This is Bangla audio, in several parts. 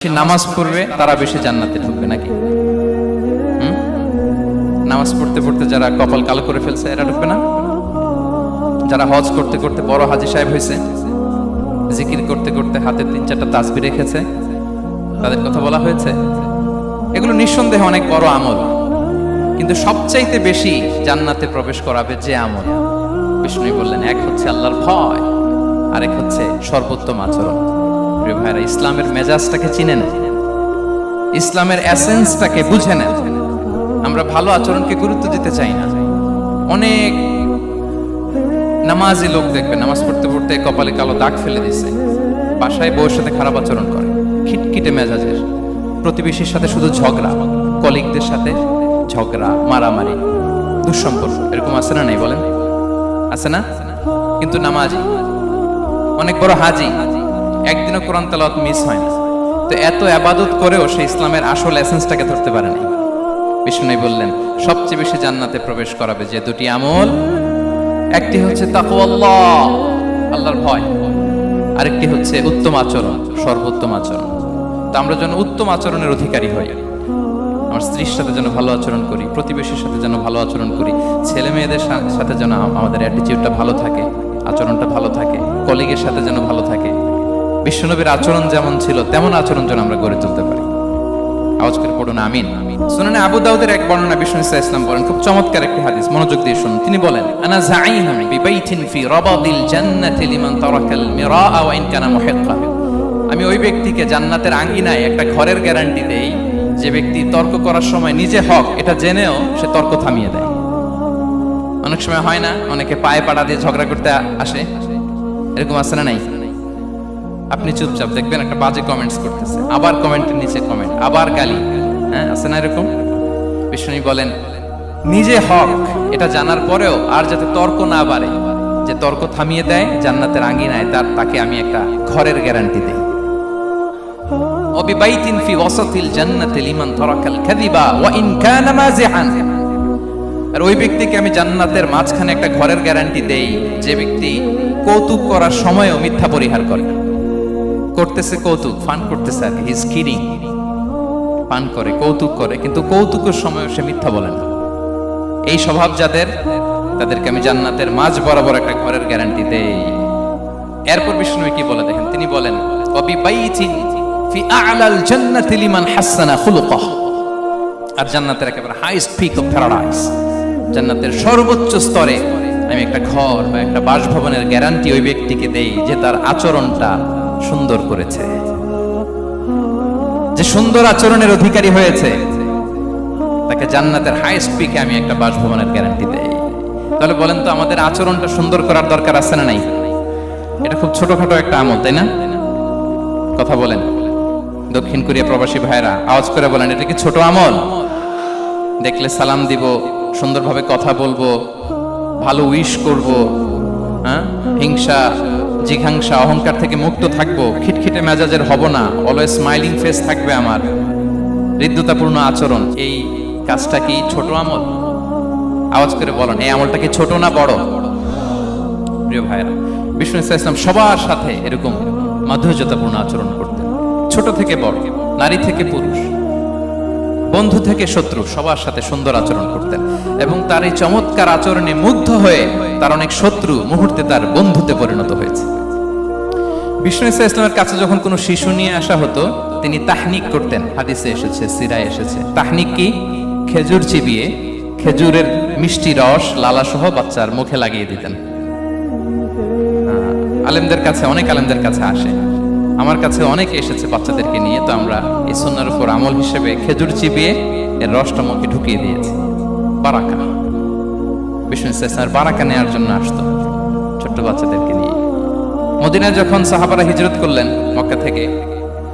নামাজ পড়বে তারা বেশি জান্নাতে ঢুকবে নাকি? নামাজ পড়তে পড়তে যারা কপাল কালো করে ফেলছে এরা ঢুকবে না? যারা হজ করতে করতে বড় হাজী সাহেব হয়েছে, জিকির করতে করতে হাতে 3-4টা তাসবিহ রেখেছে, তাদের কথা বলা হয়েছে। এগুলো নিঃসন্দেহে অনেক বড় আমল, কিন্তু সবচাইতে বেশি জান্নাতে প্রবেশ করাবে যে আমল, বিষ্ণু বললেন, এক হচ্ছে আল্লাহর ভয়, আরেক হচ্ছে সর্বোত্তম আচরণ। প্রিয় ভাইরা, ইসলামের মেজাজটাকে চিনে নেন, ইসলামের এসেন্সটাকে বুঝে নেন। আমরা ভালো আচরণকে গুরুত্ব দিতে চাই না। অনেক নামাজি লোক দেখবে নামাজ পড়তে পড়তে কপালে কালো দাগ ফেলে দিছে, বাসায় বউয়ের সাথে খারাপ আচরণ করে, খিটখিটে মেজাজের, প্রতিবেশীর সাথে শুধু ঝগড়া, কলিগদের সাথে ঝগড়া, মারামারি, দুঃসম্পর্ক, এরকম আছে না? নাই বলেন, আছে না? কিন্তু নামাজি, অনেক বড় হাজি, একদিনও কোরআন তেলাওয়াত মিস হয় না, তো এত ইবাদত করেও সে ইসলামের আসল এসেন্সটাকে ধরতে পারে না। বিষ্ণু বললেন, সবচেয়ে বেশি জান্নাতে প্রবেশ করাবে যে দুটি আমল, একটি হচ্ছে তাকওয়াল্লাহ, আল্লাহর ভয়, আরেকটি হচ্ছে উত্তম আচরণ, সর্বোত্তম আচরণ। তো আমরা যেন উত্তম আচরণের অধিকারী হই, আমার স্ত্রীর সাথে যেন ভালো আচরণ করি, প্রতিবেশীর সাথে যেন ভালো আচরণ করি, ছেলে মেয়েদের সাথে যেন আমাদের অ্যাটিটিউডটা ভালো থাকে, আচরণটা ভালো থাকে, কলিগের সাথে যেন ভালো থাকে। বিশ্বনবীর আচরণ যেমন ছিল তেমন আচরণ যেন আমরা গড়ে তুলতে পারি। আওয়াজ করে পড়ুন আমিন। শুনুন, আবু দাউদের এক বর্ণনা, বিষ্ণু ইসলাম বলেন, খুব চমৎকার একটি হাদিস, মনোযোগ দিয়ে শুনুন। তিনি বলেন, আনা যাঈনুন বিবাইতিন ফি রাবাদিল জান্নাতি লিমান তারাকাল মিরাআ ওয়া ইন কানা মুহিক্কা। আমি ওই ব্যক্তিকে জান্নাতের আঙ্গিনায় একটা ঘরের গ্যারান্টি দেই যে ব্যক্তি তর্ক করার সময় নিজে হক এটা জেনেও সে তর্ক থামিয়ে দেয়। অনেক সময় হয় না, অনেকে পায়ে পাড়া দিয়ে ঝগড়া করতে আসে, এরকম আছে না? নাই? আপনি চুপচাপ দেখবেন একটা বাজে কমেন্টস করতেছে, আবার কমেন্টের নিচে কমেন্ট, আবার গালি, হ্যাঁ, আছে না এরকম? বিষ্ণু বলেন, নিজে হক এটা জানার পরেও আর যাতে তর্ক না বাড়ে, যে তর্ক থামিয়ে দেয় জান্নাতের আঙ্গিনায়, তাকে আমি একটা ঘরের গ্যারান্টি দেই। ওয়াবিবাইতিন ফি ওয়াসাতিল জান্নাতি লিমান তারাকাল কাযিবা ওয়া ইন কানা মাযিআন। আর ওই ব্যক্তিকে আমি জান্নাতের মাঝখানে একটা ঘরের গ্যারান্টি দেই যে ব্যক্তি কৌতুক করার সময়ও মিথ্যা পরিহার করে। করতেছে কৌতুক, ফান করতেছে আর কি, হি ইজ কিডিং, পান করে, কৌতুক করে, কিন্তু কৌতুকের সময় সে মিথ্যা বলে না। এই স্বভাব যাদের, তাদেরকে আমি জান্নাতের মাঝ বরাবর একটা ঘরের গ্যারান্টি দেই। এরপর বিষ্ণু কি বলে দেখেন, তিনি বলেন, ওয়াবিবাইতিন ফি আ'লাল জান্নাতি লিমান হাসানা খুলুকাহ। আর জান্নাতের একেবারে হাইস্ট পিক অফ প্যারাডাইস, জান্নাতের সর্বোচ্চ স্তরে আমি একটা ঘর বা একটা বাসভবনের গ্যারান্টি ওই ব্যক্তিকে দেই যে তার আচরণটা সুন্দর করেছে, যে সুন্দর আচরণের অধিকারী হয়েছে, তাকে জান্নাতের হাইস্ট পিকে আমি একটা বাসভবনের গ্যারান্টি দেই। তাহলে বলেন তো, আমাদের আচরণটা সুন্দর করার দরকার আছে না নাই? এটা খুব ছোটখাটো একটা আমল, তাই না? কথা বলেন, দক্ষিণ কোরিয়া প্রবাসী ভাইরা আওয়াজ করে বলেন, এটা কি ছোট আমল? দেখলে সালাম দিব, সুন্দরভাবে কথা বলবো, ভালো উইশ করব, হ্যাঁ, হিংসা, জিঘাংসা, অহংকার থেকে মুক্ত থাকবো, খিটখিটে মেজাজের হব না, অলওয়েজ স্মাইলিং ফেস থাকবে আমার, হৃদ্যতাপূর্ণ আচরণ। এই কাজটা কি ছোট আমল? আওয়াজ করে বলেন, এই আমলটা কি ছোট না বড়? প্রিয় ভাইরা, বিষ্ণু ইসলাম সবার সাথে এরকম মাধুর্যতাপূর্ণ আচরণ করতেন, ছোট থেকে বড়, নারী থেকে পুরুষ, বন্ধু থেকে শত্রু, সবার সাথে সুন্দর আচরণ করতেন। এবং তার এই চমৎকার আচরণে মুগ্ধ হয়ে তার অনেক শত্রু মুহূর্তে তার বন্ধুতে পরিণত হয়েছে। বিষ্ণু ইসলামের কাছে যখন কোনো শিশু নিয়ে আসা হতো, তিনি তাহনিক করতেন, হাদিসে এসেছে, সিরায় এসেছে। তাহনিক কি? খেজুর চিবিয়ে খেজুরের মিষ্টি রস লালাসহ বাচ্চার মুখে লাগিয়ে দিতেন। আলেমদের কাছে, অনেক আলেমদের কাছে আসে, আমার কাছে অনেকে এসেছে বাচ্চাদেরকে নিয়ে, তো আমরা এই সুন্নাহর উপর আমল হিসেবে খেজুর চিবিয়ে এর রসটা মুখে ঢুকিয়ে দিয়েছি। বারাকা, বিষ্ণু ইসলামের বারাকা নেওয়ার জন্য আসতো ছোট্ট বাচ্চাদেরকে নিয়ে। মদিনায় যখন সাহাবারা হিজরত করলেন মক্কা থেকে,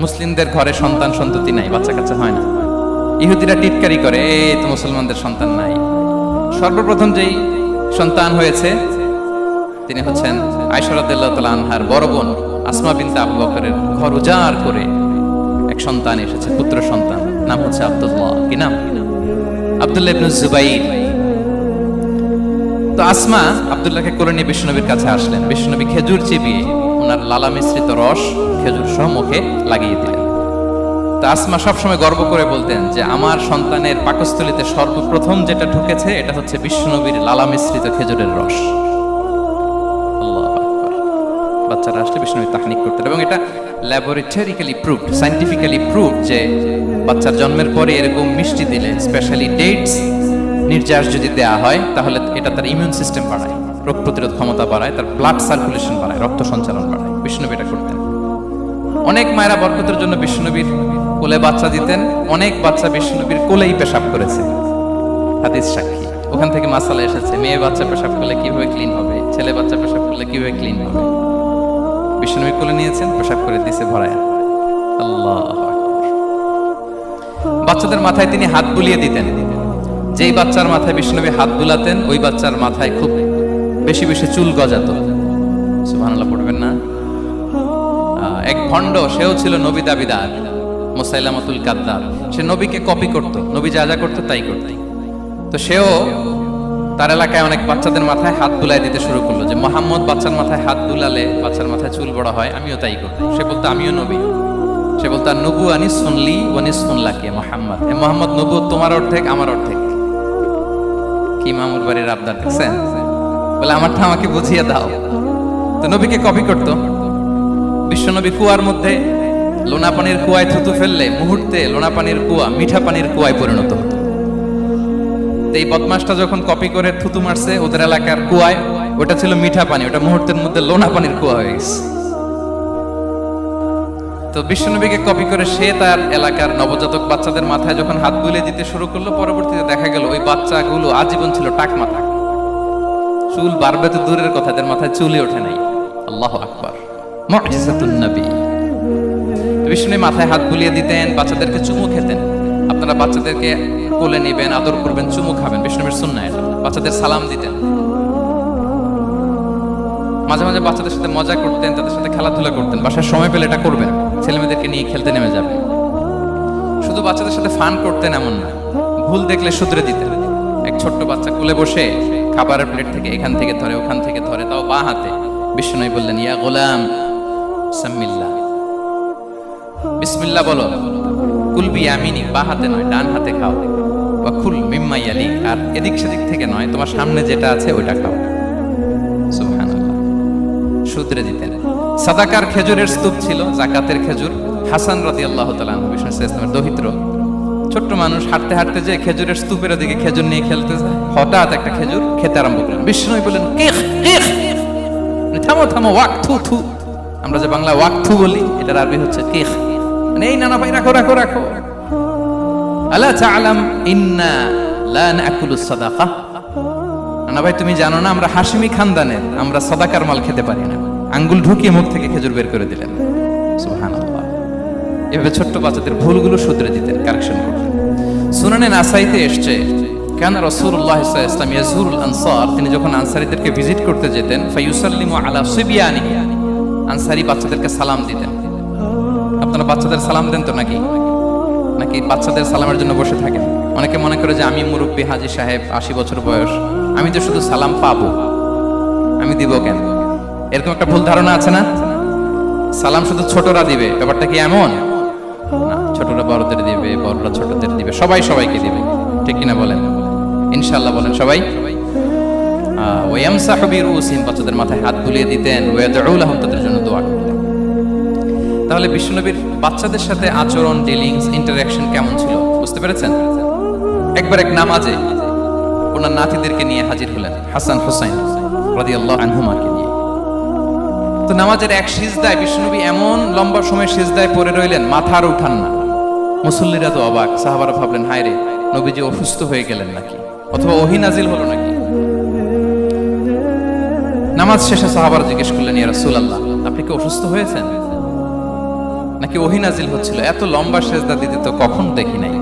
মুসলিমদের ঘরে সন্তান সন্ততি নাই, বাচ্চা কাচ্চা হয় না। ইহুদিরা টিটকারি করে, এই তো মুসলমানদের সন্তান নাই। সর্বপ্রথম যেই সন্তান হয়েছে তিনি হচ্ছেন আয়েশা রাদিয়াল্লাহু তাআলা আনহার বড় বোন আসমা বিনতে আবু বকরের ঘর উজাড় করে এক সন্তান এসেছে, পুত্র সন্তান, নাম হচ্ছে আব্দুল্লাহ। কি নাম? আব্দুল্লাহ ইবনে জুবাইর। তো আসমা আব্দুল্লাহকে কোলে নিয়ে বিষ্ণুনবীর কাছে আসলেন। বিষ্ণুনবী খেজুর চিবিয়ে ওনার লালা মিশ্রিত রস খেজুর সহ মুখে লাগিয়ে দিলেন। আসমা সবসময় গর্ব করে বলতেন যে আমার সন্তানের পাকস্থলীতে সর্বপ্রথম যেটা ঢুকেছে এটা হচ্ছে বিশ্বনবীর লালা মিশ্রিত খেজুরের রস। আল্লাহু আকবার। বাচ্চারা আসলে বিশ্বনবী তাহনিক করতেন এবং এটা ল্যাবরেটরিক্যালি প্রুভড, সায়েন্টিফিক্যালি প্রুভড যে বাচ্চার জন্মের পরে এরকম মিষ্টি দিলে, স্পেশালি ডেটস নির্যাস যদি দেয়া হয়, তাহলে এটা তার ইমিউন সিস্টেম বাড়ায়, রোগ প্রতিরোধ ক্ষমতা বাড়ায়, তার ব্লাড সার্কুলেশন বাড়ায়, রক্ত সঞ্চালন বাড়ায়। বিশ্বনবী এটা করতেন। অনেক মায়েরা বরকতের জন্য বিশ্বনবীর কোলে বাচ্চা দিতেন, অনেক বাচ্চা বিশ্বনবীর কোলেই পেশাব করেছে, হাদিস সাক্ষী। ওখান থেকে মাসালা এসেছে, মেয়ে বাচ্চা পেশাব করলে কিভাবে ক্লিন হবে, ছেলে বাচ্চা পেশাব করলে কিভাবে ক্লিন হবে। বিশ্বনবী কোলে নিয়েছেন, পেশাব করে দিয়েছে ভরায়। আল্লাহু আকবার। বাচ্চাদের মাথায় তিনি হাত বুলিয়ে দিতেন। যেই বাচ্চার মাথায় বিশ্বনবী হাত বুলাতেন, ওই বাচ্চার মাথায় খুব বেশি বেশি চুল গজাতো। সুবহানাল্লাহ পড়বেন না? এক ভণ্ড, সেও ছিল নবী দাবিদার, মুসাইলামাতুল কাদ্দাব। সে নবীকে কপি করত, নবী যা যা করতো তাই করত। তো সেও তার এলাকায় অনেক বাচ্চাদের মাথায় হাত বুলাই দিতে শুরু করলো, যে মোহাম্মদ বাচ্চার মাথায় হাত বুলালে বাচ্চার মাথায় চুল বড় হয়, আমিও তাই করব। সে বলতো আমিও নবী। সে বলতো নবু আনিস শুনলি ওয়ানিস শুনলাকে মোহাম্মদ, এ মোহাম্মদ নবু তোমার অর্ধেক আমার অর্ধেক। কি মামুর বাড়ির আবদার দেখছেন? বলে আমারটা আমাকে বুঝিয়ে দাও। তো নবীকে কপি করতো। বিশ্বনবী কুয়ার মধ্যে লোনা পানির কুয়ায় থুতু ফেললে মুহূর্তে লোনা পানির কুয়া মিঠা পানির কুয়ায় পরিণত হতো। এই বদমাসটা যখন কপি করে থুতু মারছে ওদের এলাকার কুয়ায়, ওটা ছিল মিঠা পানি, ওটা মুহূর্তের মধ্যে লোনা পানির কুয়া হয়ে গেছে। তো বিশ্বনবীকে কপি করে সে তার এলাকার নবজাতক বাচ্চাদের মাথায় যখন হাত বুলিয়ে দিতে শুরু করলো, পরবর্তীতে দেখা গেল ওই বাচ্চাগুলো আজীবন ছিল টাক মাথা। চুল বাড়বে তো দূরের কথা, এদের মাথায় চুলই ওঠে নাই। আল্লাহু আকবার। মুজিজাতুন নবী। বিষ্ণু মাথায় হাত বুলিয়ে দিতেন, বাচ্চাদেরকে চুমু খেতেন। আপনারা বাচ্চাদেরকে কোলে নেবেন, আদর করবেন, চুমু খাবেন, বিষ্ণুর সুন্নাহ এটা। বাচ্চাদের সালাম দিতেন। মাঝে মাঝে বাচ্চাদের সাথে মজা করতেন, তাদের সাথে খেলাধুলা করতেন। বাসায় সময় পেলে এটা করবেন, ছেলেমেয়েদেরকে নিয়ে খেলতে নেমে যাবেন। শুধু বাচ্চাদের সাথে ফান করতেন এমন না, ভুল দেখলে শুধরে দিতেন। এক ছোট্ট বাচ্চা কোলে বসে খাবারের প্লেট থেকে এখান থেকে ধরে ওখান থেকে ধরে, তাও বাঁ হাতে। বিষ্ণু বললেন ইয়া গোলাম সাম্মিল্লাহ, বিসমিল্লাহ বলো। কুল বিয়ামিনি, বাঁ হাতে নয় ডান হাতে খাও। ওয়া কুল মিম্মা ইয়ালিক, আর এদিক সেদিক থেকে নয়, তোমার সামনে যেটা আছে ওইটা খাও। সুবহানাল্লাহ। শুধরে দিতেন। সাদাকার খেজুরের স্তূপ ছিল, যাকাতের খেজুর। হাসান রাদিয়াল্লাহু তাআলা আনহু, বিষ্ণু ইসলামের দহিত্র, ছোট্ট মানুষ হাঁটতে হাঁটতে যে খেজুরের স্তূপের দিকে খেজুর নিয়ে খেলতে যায়, হঠাৎ একটা খেজুর খেতে আরম্ভ করলেন। বিষ্ণু বললেন কিখ কিখ, থামো থামো, ওয়াক থু থু। আমরা যে বাংলা ওয়াক থু বলি, এটার আরবি হচ্ছে কিখ। মানে এই নানা ভাই রাখো রাখো রাখো। আলা তাআলাম ইন্না লা নাকুলুস সাদাকা, নানা ভাই তুমি জানো না আমরা হাশিমি খানদানের, আমরা সাদাকার মাল খেতে পারি না। আঙ্গুল ঢুকিয়ে মুখ থেকে খেজুর বের করে দিলেন। সুবহানাল্লাহ। এভাবে ছোট্ট বাচ্চাদের ভুলগুলো শুধরে দিতেন, কারেকশন করতেন। সুনানে নাসাইতে এসছে, কেন রাসূলুল্লাহ সাল্লাল্লাহু আলাইহি ওয়াসাল্লাম ইয়াজুরুল আনসার, তিনি যখন আনসারীদেরকে ভিজিট করতে যেতেন, ফায়ুসাল্লিমু আলা সিবিয়ানি, আনসারী বাচ্চাদেরকে সালাম দিতেন। আপনারা বাচ্চাদের সালাম দেন তো নাকি? নাকি বাচ্চাদের সালামের জন্য বসে থাকেন? অনেকে মনে করে যে আমি মুরব্বী হাজী সাহেব, 80 বছর বয়স, আমি তো শুধু সালাম পাবো, আমি দিব কেন? এরকম একটা ভুল ধারণা আছে না? সালাম শুধু ছোটরা দিবে, ব্যাপারটা কি এমন না? ছোটরা বড়দের দিবে, বড়রা ছোটদের দিবে, সবাই সবাইকে দিবে, ঠিক কিনা বলেন? ইনশাআল্লাহ বলেন সবাই। ওয়ায়ামসাহু বিরুসিহিম, বাচ্চাদের মাথায় হাত বুলিয়ে দিতেন। ওয়ায়াদউ লাহুম, তাদের জন্য দোয়া করতেন। তাহলে বিশ্বনবীর বাচ্চাদের সাথে আচরণ, ডিলিংস, ইন্টারঅ্যাকশন কেমন ছিল বুঝতে পেরেছেন? একবার এক নামাজে ওনার নাতিদেরকে নিয়ে হাজির হলেন, হাসান হুসাইন রাদিয়াল্লাহু আনহুমাকে নিয়ে। তো নামাজের এক সিজদায় বিশ্বনবী এমন লম্বা সময় সিজদায় পড়ে রইলেন, মাথা আর উঠান না। মুসল্লিরা তো অবাক, সাহাবারা ভাবলেন হায় রে, নবীজি অসুস্থ হয়ে গেলেন নাকি, অথবা ওহী নাজিল হলো নাকি। নামাজ শেষে সাহাবারা জিজ্ঞেস করলেন ইয়া রাসূলুল্লাহ, আপনি কি অসুস্থ হয়েছেন নাকি ওহী নাজিল হচ্ছিল? এত লম্বা সিজদা দিতে তো কখন দেখি নাই।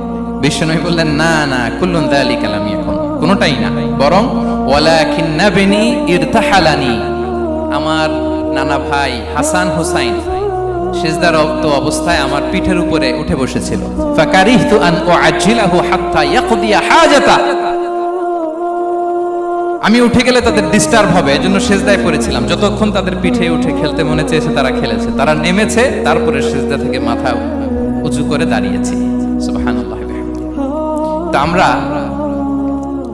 বিশ্বনবী বললেন না না, কুল্লুন যালিকা লাম ইয়াকুন, কোনটাই না, বরং ওয়ালাকিন নাবনি ইরতাহালানি, আমার নানা ভাই হাসান হুসাইন সিজদারত অবস্থায় আমার পিঠের উপরে উঠে বসেছিল। ফাকারিহতু আন উআজ্জিলাহু হাত্তা ইয়াকদিয়া হাজাতা, আমি উঠে গেলে তাদের ডিস্টার্ব হবে, এজন্য সিজদায় পড়েছিলাম। যতক্ষণ তাদের পিঠে উঠে খেলতে মনে চেয়েছে তারা খেলেছে, তারা নেমেছে, তারপরে সিজদা থেকে মাথা উজু করে দাঁড়িয়েছি। সুবহানাল্লাহ। তা আমরা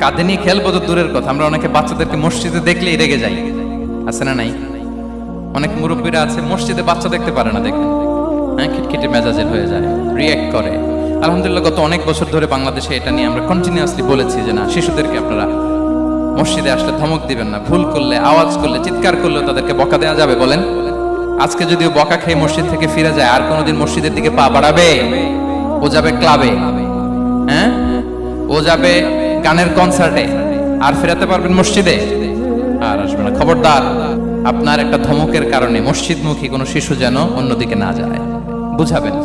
কাঁধে নিয়ে খেলবো তো দূরের কথা, আমরা অনেকে বাচ্চাদেরকে মসজিদে দেখলেই রেগে যাই, আছে না নাই? অনেক মুরব্বীরা আছে মসজিদে বাচ্চা দেখতে পারে না, দেখবেন হ্যাঁ খিটখিটে মেজাজের হয়ে যায়, রিঅ্যাক্ট করে। আলহামদুলিল্লাহ গত অনেক বছর ধরে বাংলাদেশে এটা নিয়ে আমরা কন্টিনিউয়াসলি বলেছি যে না, শিশুদেরকে আপনারা মসজিদে আসলে ধমক দিবেন না, ভুল করলে, আওয়াজ করলে, চিৎকার করলে তাদেরকে বকা দেওয়া যাবে? বলেন। আজকে যদিও বকা খেয়ে মসজিদ থেকে ফিরে যায়, আর কোনোদিন মসজিদের দিকে পা বাড়াবে? ও যাবে ক্লাবে, হ্যাঁ ও যাবে গানের কনসার্টে, আর ফেরাতে পারবেন মসজিদে? আর আসবে না। খবরদার, আপনার একটা ধমকের কারণে মসজিদমুখী কোনো শিশু যেন অন্যদিকে না যায়। বুঝাবেন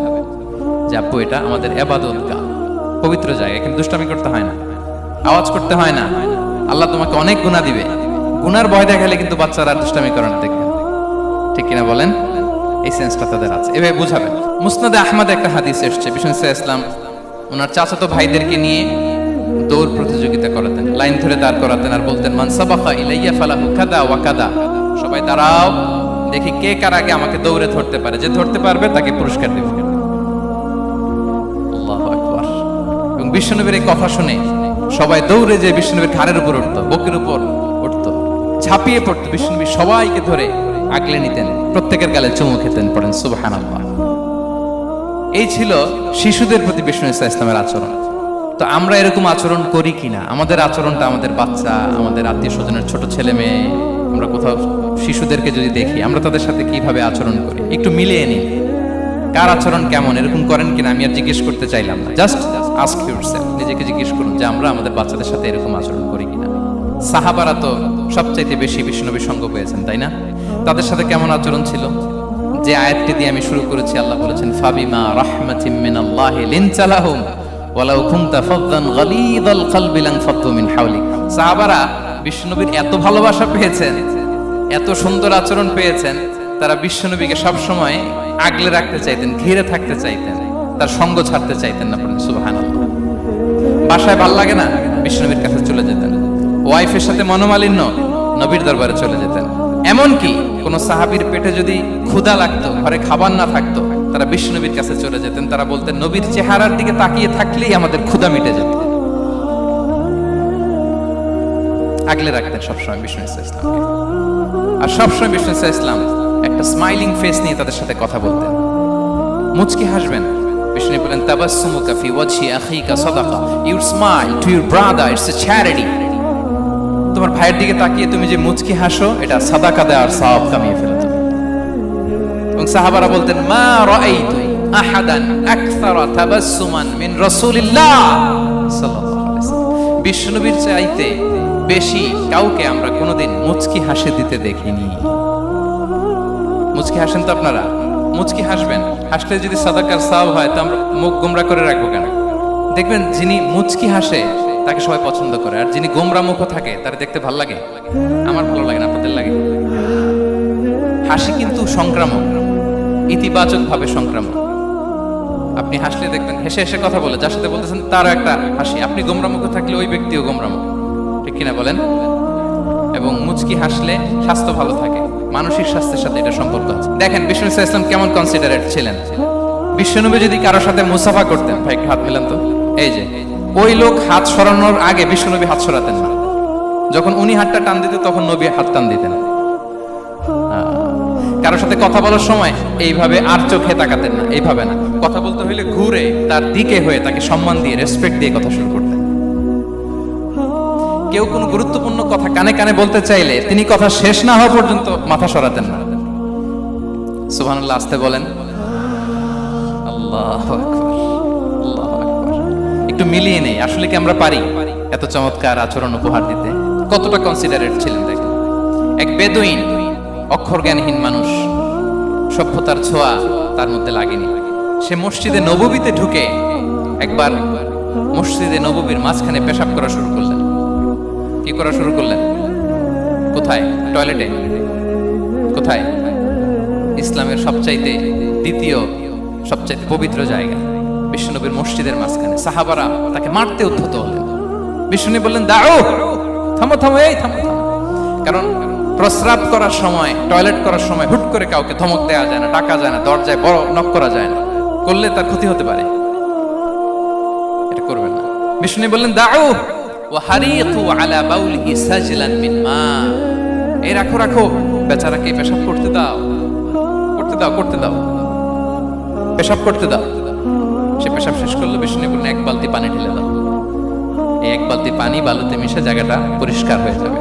যে আপু এটা আমাদের ইবাদত গাহ, পবিত্র জায়গা, কিন্তু দুষ্টামি করতে হয় না, আওয়াজ করতে হয় না, আল্লাহ তোমাকে অনেক গুনাহ দিবে। গুনার ভয় দেখালে কিন্তু বাচ্চারা দুষ্টামি করে না, দেখবেন। ঠিক কিনা বলেন? এই সেন্সটা তাদের আছে, এভাবে বুঝাবেন। মুসনাদে আহমদ একটা হাদিস এসেছে, বিষ্ণু ইসলাম ওনার চাচাতো ভাইদেরকে নিয়ে দৌড় প্রতিযোগিতা করাতেন, লাইন ধরে দাঁড় করাতেন আর বলতেন মান সাবাকা ইলাইয়া ফালাহু কাদা ওয়া কাদা, সবাই দাঁড়াও, দেখি কে কার আগে আমাকে দৌড়ে ধরতে পারে, যে ধরতে পারবে তাকে পুরস্কার দেব। আল্লাহু আকবার। এবং বিশ্বনবীর এই কথা শুনে সবাই দৌড়ে যে বিশ্বনবীর ঘাড়ের উপর উঠতো, বুকের উপর উঠতো, ঝাঁপিয়ে পড়তো, বিশ্বনবী সবাইকে ধরে আগলে নিতেন, প্রত্যেকের গালে চুমু খেতেন। পড়েন সুবহানাল্লাহ। এই ছিল শিশুদের প্রতি বিষ্ণু ইসলামের আচরণ। তো আমরা এরকম আচরণ করি কিনা? আমাদের আচরণটা আমাদের বাচ্চা, আমাদের আত্মীয় স্বজনের ছোট ছেলে মেয়ে, আমরা কোথাও শিশুদেরকে যদি দেখি, আমরা তাদের সাথে কিভাবে আচরণ করি একটু মিলিয়ে নিই। কার আচরণ কেমন, এরকম করেন কিনা আমি আর জিজ্ঞেস করতে চাইলাম না, জাস্ট আস্ক ইউরসেলফ, নিজেকে জিজ্ঞেস করুন যে আমরা আমাদের বাচ্চাদের সাথে এরকম আচরণ করি কিনা। সাহাবারা তো সবচাইতে বেশি বিশ্বনবীর সঙ্গ পেয়েছেন, তাই না? তাদের সাথে কেমন আচরণ ছিল? যে আয়াতটি দিয়ে আমি শুরু করেছি, আল্লাহ বলেছেন ফাবিমা রাহমাতিম মিনাল্লাহি লিনতা লাহুম ওয়ালাউ কুনতা ফাযযান গালিযাল কলবি লানফাদ্দু মিন হাওলিক। সাহাবারা বিশ্বনবীর এত ভালোবাসা পেয়েছেন, এত সুন্দর আচরণ পেয়েছেন, তারা বিশ্বনবীকে সব সময় আগলে রাখতে চাইতেন, ঘিরে থাকতে চাইতেন, তার সঙ্গ ছাড়তে চাইতেন না। সুবহানাল্লাহ। বাসায় ভাল লাগে না, বিশ্বনবীর কাছে চলে যেতেন। ওয়াইফের সাথে মনোমালিন্য, নবীর দরবারে চলে যেতেন। এমনকি কোন সাহাবীর পেটে যদি ক্ষুধা লাগতো, ঘরে খাবার না থাকতো, তারা বিশ্বনবীর কাছে চলে যেতেন। তারা বলতেন নবীর চেহারার দিকে তাকিয়ে থাকলেই আমাদের ক্ষুধা মিটে যেত। আগলে রাখতেন সবসময় বিষ্ণু ইসলামকে। আর সবসময় বিষ্ণু ইসলাম একটা স্মাইলিং ফেস নিয়ে তাদের সাথে কথা বলতেন, মুচকি হাসবেন। বিষ্ণু বলেন তাবাসসুমুকা ফি ওয়াজহি আখিকা সাদাকা, you smile to your brother, it's a charity. তোমার ভাইয়ের দিকে তাকিয়ে তুমি যে মুচকি হাসো, এটা সাদাকা দেওয়ার সওয়াব কামিয়ে ফেলে তুমি। এবং সাহাবারা বলতেন মা রাআইতু আহাদান আকসারা তাবাসসুমান মিন রাসূলিল্লাহ সাল্লাল্লাহু আলাইহি ওয়াসাল্লাম। বিশ্বনবীর চাইতে বেশি কাউকে আমরা কোনোদিন মুচকি হাসি দিতে দেখিনি। মুচকি হাসেন তো আপনারা? মুচকি হাসবেন, হাসলে যদি সাদাকার সওয়াব হয় তো আমরা মুখ গোমরা করে রাখবো কেন? দেখবেন যিনি মুচকি হাসে তাকে সবাই পছন্দ করে, আর যিনি গোমরা মুখ থাকে তার দেখতে ভালো লাগে। আমার ভালো লাগে না, আপনাদের লাগে? হাসি কিন্তু সংক্রামক, ইতিবাচক ভাবে সংক্রামক। আপনি হাসলে দেখবেন হেসে হেসে কথা বলে, যার সাথে বলতেছেন তারও একটা হাসি। আপনি গোমরা মুখ থাকলে ওই ব্যক্তিও গোমরা মুখ, ঠিক কিনা বলেন? এবং মুচকি হাসলে স্বাস্থ্য ভালো থাকে, মানসিক স্বাস্থ্যের সাথে এটা সম্পর্ক আছে। দেখেন বিষ্ণু ইসলাম কেমন কনসিডারেট ছিলেন। বিশ্বনবী যদি কারোর সাথে মুসাফা করতেন, ভাই হাত মিলান তো, এই যে ওই লোক হাত সরানোর আগে বিশ্বনবী হাত সরাতেন না। যখন উনি হাতটা টান দিতেন তখন নবী হাত টান দিতেন। কারোর সাথে কথা বলার সময় এইভাবে আর চোখে তাকাতেন না, এইভাবে না। কথা বলতে হইলে ঘুরে তার দিকে হয়ে তাকে সম্মান দিয়ে, রেসপেক্ট দিয়ে কথা শুরু করতেন। কেউ কোনো গুরুত্বপূর্ণ কথা কানে কানে বলতে চাইলে তিনি কথা শেষ না হওয়া পর্যন্ত মাথা সরাতেন না। সুবহানাল্লাহ, আসতে বলেন। আল্লাহু আকবার, আল্লাহু আকবার। একটু মিলিয়ে নেই, আসলে কি আমরা পারি এত চমৎকার আচরণ উপহার দিতে? কতটা কনসিডারেট ছিলেন দেখেন। এক বেদুইন, অক্ষর জ্ঞানহীন মানুষ, সভ্যতার ছোঁয়া তার মধ্যে লাগেনি। সে মসজিদে নববীতে ঢুকে একবার মসজিদে নববীর মাঝখানে পেশাব করা শুরু করলেন। কি করা শুরু করলেন? কোথায়? টয়লেটে। কোথায়? ইসলামের সবচাইতে দ্বিতীয় সবচাইতে পবিত্র জায়গা, বিশ্বনবীর মসজিদের মাঝখানে। সাহাবারা তাকে মারতে উদ্ধত হলেন। বিশ্বনবী বললেন দাঁড়ো, থামো থামো, এই থামো থামো। কারণ প্রস্রাব করার সময়, টয়লেট করার সময় হুট করে কাউকে ধমক দেওয়া যায় না, ডাকা যায় না, দরজায় বড় নক করা যায় না। করলে তার ক্ষতি হতে পারে, এটা করবেন না। বিষ্ণু বললেন দাউ ওয়া হারিকু আলা বাউলিহি সাজলান মিন মা, এই রাখো রাখো, বেচারাকে পেশাব করতে দাও, করতে দাও, করতে দাও, পেশাব করতে দাও। সে পেশাব শেষ করলো, বিষ্ণু বললেন এক বালতি পানি ঢেলে দাও। এই এক বালতি পানি বালুতে মিশে জায়গাটা পরিষ্কার হয়ে যাবে।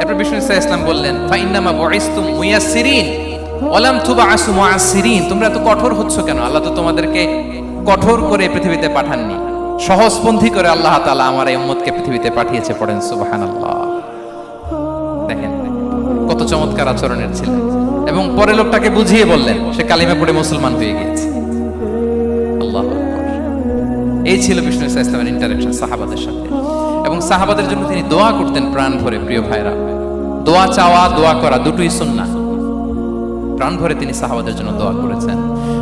এরপর বিষ্ণু সাল্লাল্লাহু আলাইহি ওয়াসাল্লাম বললেন ফাইন্নামা বুইসতুম মুয়াসসিরিন ওয়া লাম তুবআসু মুআসসিরিন, তোমরা এত কঠোর হচ্ছ কেন? আল্লাহ তো তোমাদেরকে কঠোর করে পৃথিবীতে পাঠাননি, সহজপন্থী করে আল্লাহ তাআলা আমার এই উম্মতকে পৃথিবীতে পাঠিয়েছে। পড়েন সুবহানাল্লাহ। দেখেন কত চমৎকার আচরণের ছিলেন। এবং পরে লোকটাকে বুঝিয়ে বললেন, সে কালিমা পড়ে মুসলমান হয়ে গিয়েছে। আল্লাহু আকবার। এই ছিল বিষ্ণু সাল্লাল্লাহু আলাইহি ওয়াসাল্লামের ইন্টারেকশন সাহাবাদের সাথে। এবং সাহাবাদের জন্য তিনি দোয়া করতেন প্রাণ ভরে। প্রিয় ভাইরা, দোয়া চাওয়া, দোয়া করা দুটোই সুন্নাহ। প্রাণ ভরে তিনি সাহাবাদের জন্য দোয়া করেছেন।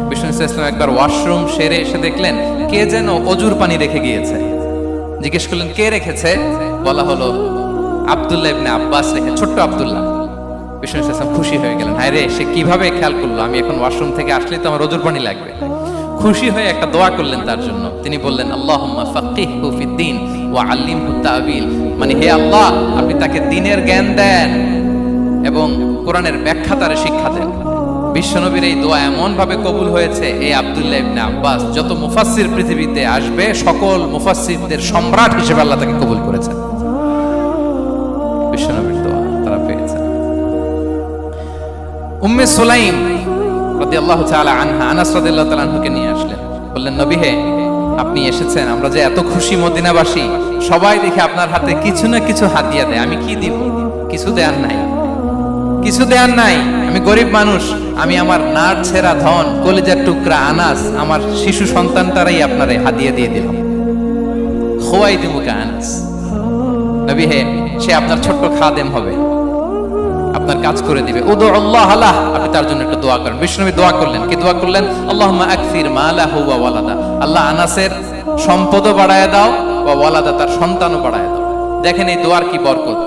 বিষ্ণু সাল্লাল্লাহু আলাইহি ওয়াসাল্লাম একবার ওয়াশরুম সেরে এসে দেখলেন কে যেন অজুর পানি রেখে গিয়েছে। জিজ্ঞেস করলেন কে রেখেছে? বলা হলো আব্দুল্লাহ ইবনে আব্বাস রেখে, ছোট্ট আব্দুল্লাহ। বিষ্ণু সাল্লাল্লাহু আলাইহি ওয়াসাল্লাম খুশি হয়ে গেলেন, হায় রে, সে কিভাবে খেয়াল করলো, আমি এখন ওয়াশরুম থেকে আসলেই তো আমার অজুর পানি লাগবে। খুশি হয়ে একটা দোয়া করলেন তার জন্য। তিনি বললেন আল্লাহুম্মা ফাক্কিহহু ফিদ্দীন ওয়া আল্লিমহু তা'বীল, মানে হে আল্লাহ, আপনি তাকে দ্বীনের জ্ঞান দেন এবং কোরআনের ব্যাখ্যা তার শিক্ষা দেন। বিশ্বনবীর এই দোয়া এমন ভাবে কবুল হয়েছে, এই আব্দুল্লাহ ইবনে আব্বাস যত মুফাসসির পৃথিবীতে আসবে সকল মুফাসসিরদের সম্রাট হিসেবে আল্লাহ তাকে কবুল করেছেন। বিশ্বনবীর দোয়া তারা পেয়েছেন। উম্মে সুলাইম রাদিয়াল্লাহু তাআলা আনহা আনাস রাদিয়াল্লাহু তাআলা আনহুকে নিয়ে আসলেন, বললেন নবী হে, আপনি এসেছেন, আমরা যে এত খুশি মদিনাবাসী, সবাই দেখে আপনার হাতে কিছু না কিছু হাদিয়া দেয়, আমি কি দিব? কিছু দেয়ার নাই, কিছু দেয়ার নাই, আমি গরিব মানুষ, আমি আমার নাড় ছেঁড়া ধন, কলিজার টুকরা আনাস, আমার শিশু সন্তানটারাই আপনারে হাদিয়া দিয়ে দিলাম। খোয়াই দিমুকা আনাস, নবী হে, সে আপনার ছোট্ট খাদেম হবে, আপনার কাজ করে দিবে। উদুল্লাহ আলাহ, আপনি তার জন্য একটু দোয়া করেন। বিষ্ণুনবী দোয়া করলেন, কি দোয়া করলেন? আল্লাহুম্মা আকসির মালাহু ওয়া ওয়ালাদা, আল্লাহ আনাসের সম্পদও বাড়ায় দাও, ওয়া ওয়ালাদা, তার সন্তানও বাড়ায় দাও। দেখেন এই দোয়ার কি বরকত।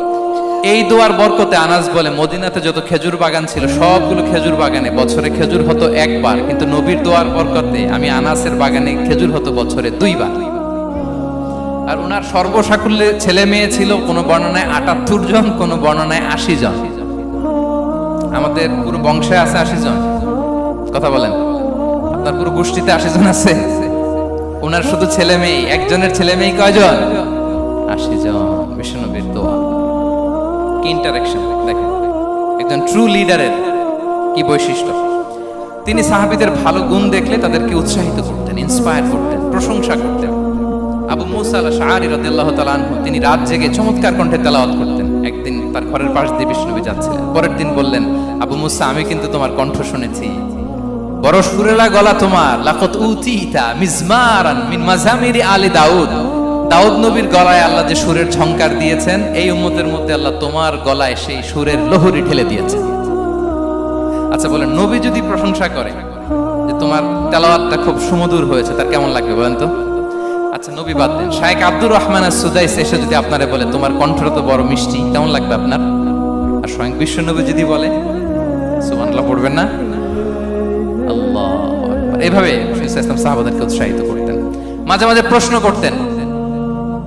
এই দোয়ার বরকতে আনাস বলে মদিনাতে যত খেজুর বাগান ছিল সবগুলো খেজুর বাগানে বছরে খেজুর হতো একবার, কিন্তু নবীর দোয়ার বরকতে আমি আনাসের বাগানে খেজুর হতো বছরে 2 বার। আর ওনার সর্বসাকুল্যে ছেলে মেয়ে ছিল, কোন বর্ণনায় 78 জন, কোন বর্ণনায় 80 জন। আমাদের পুরো বংশে আছে 80 জন, কথা বলেন, আপনার পুরো গোষ্ঠীতে 80 জন আছে। ওনার শুধু ছেলে মেয়ে, একজনের ছেলে মেয়ে কয়জন? 80 জন। বিশ্বনবীর দোয়া কি ইন্টারেকশন দেখেন, একজন ট্রু লিডারের কি বৈশিষ্ট্য। তিনি সাহাবীদের ভালো গুণ দেখলে তাদেরকে উৎসাহিত করতেন, ইন্সপায়ার করতেন, প্রশংসা করতেন। আবু মুসা আল-আশআরী রাদিয়াল্লাহু তাআলা আনহু তিনি রাত জেগে চমৎকার কণ্ঠে তেলাওয়াত করতেন। একদিন তার ঘরের পাশ দিয়ে বিষ্ণুনবী যাচ্ছিলেন, পরের দিন বললেন, আবু মুসা, আমি কিন্তু তোমার কণ্ঠ শুনেছি, বড় সুরেলা গলা তোমার। লাকাত উতিতা মিজমারান মিন মাজামিরি আলি দাউদ, দাউদ নবীর গলায় আল্লাহ যে সুরের ঝংকার দিয়েছেন, এই উম্মতের মধ্যে আল্লাহ তোমার গলায় সেই সুরের লহরী ঢেলে দিয়েছেন। আচ্ছা বলেন, নবী যদি প্রশংসা করে যে তোমার তেলাওয়াতটা খুব সুমধুর হয়েছে, তার কেমন লাগবে বলেন তো? আচ্ছা নবী বাদ দেন, শায়েখ আব্দুর রহমান আস-সুদাইস এসে যদি আপনারে বলে তোমার কণ্ঠটা তো বড় মিষ্টি, কেমন লাগবে আপনার? আর স্বয়ং বিশ্বনবী যদি বলে, সুবহানাল্লাহ পড়বেন না? আল্লাহু আকবার। এইভাবে ইসলাম সাহাবাদেরকে উৎসাহিত করতেন। মাঝে মাঝে প্রশ্ন করতেন,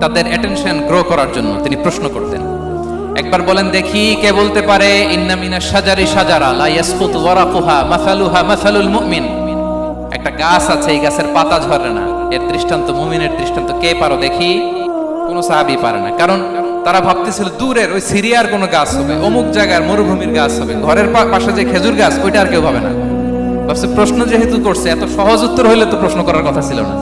তাদের অ্যাটেনশন গ্রো করার জন্য তিনি প্রশ্ন করতেন। একবার বলেন দেখি, কে বলতে পারে ইন্না মিনাশ শাজারি শাজারা লা ইয়াসকুতু ওয়ারাকুহা মাসালুহা মাসালুল মুমিন, একটা গাছ আছে, এই গাছের পাতা ঝরে না, এর দৃষ্টান্ত মুমিনের দৃষ্টান্ত। কে পারো দেখি? কোন সাহাবী পারে না, কারণ তারা ভাবতেছিল দূরের ওই সিরিয়ার কোন গাছ হবে, অমুক জায়গার মরুভূমির গাছ হবে, ঘরের পাশে যে খেজুর গাছ ওইটা আর কেউ ভাবে না। ভাবছে প্রশ্ন যেহেতু করছে, এত সহজ উত্তর হইলে তো প্রশ্ন করার কথা ছিল না।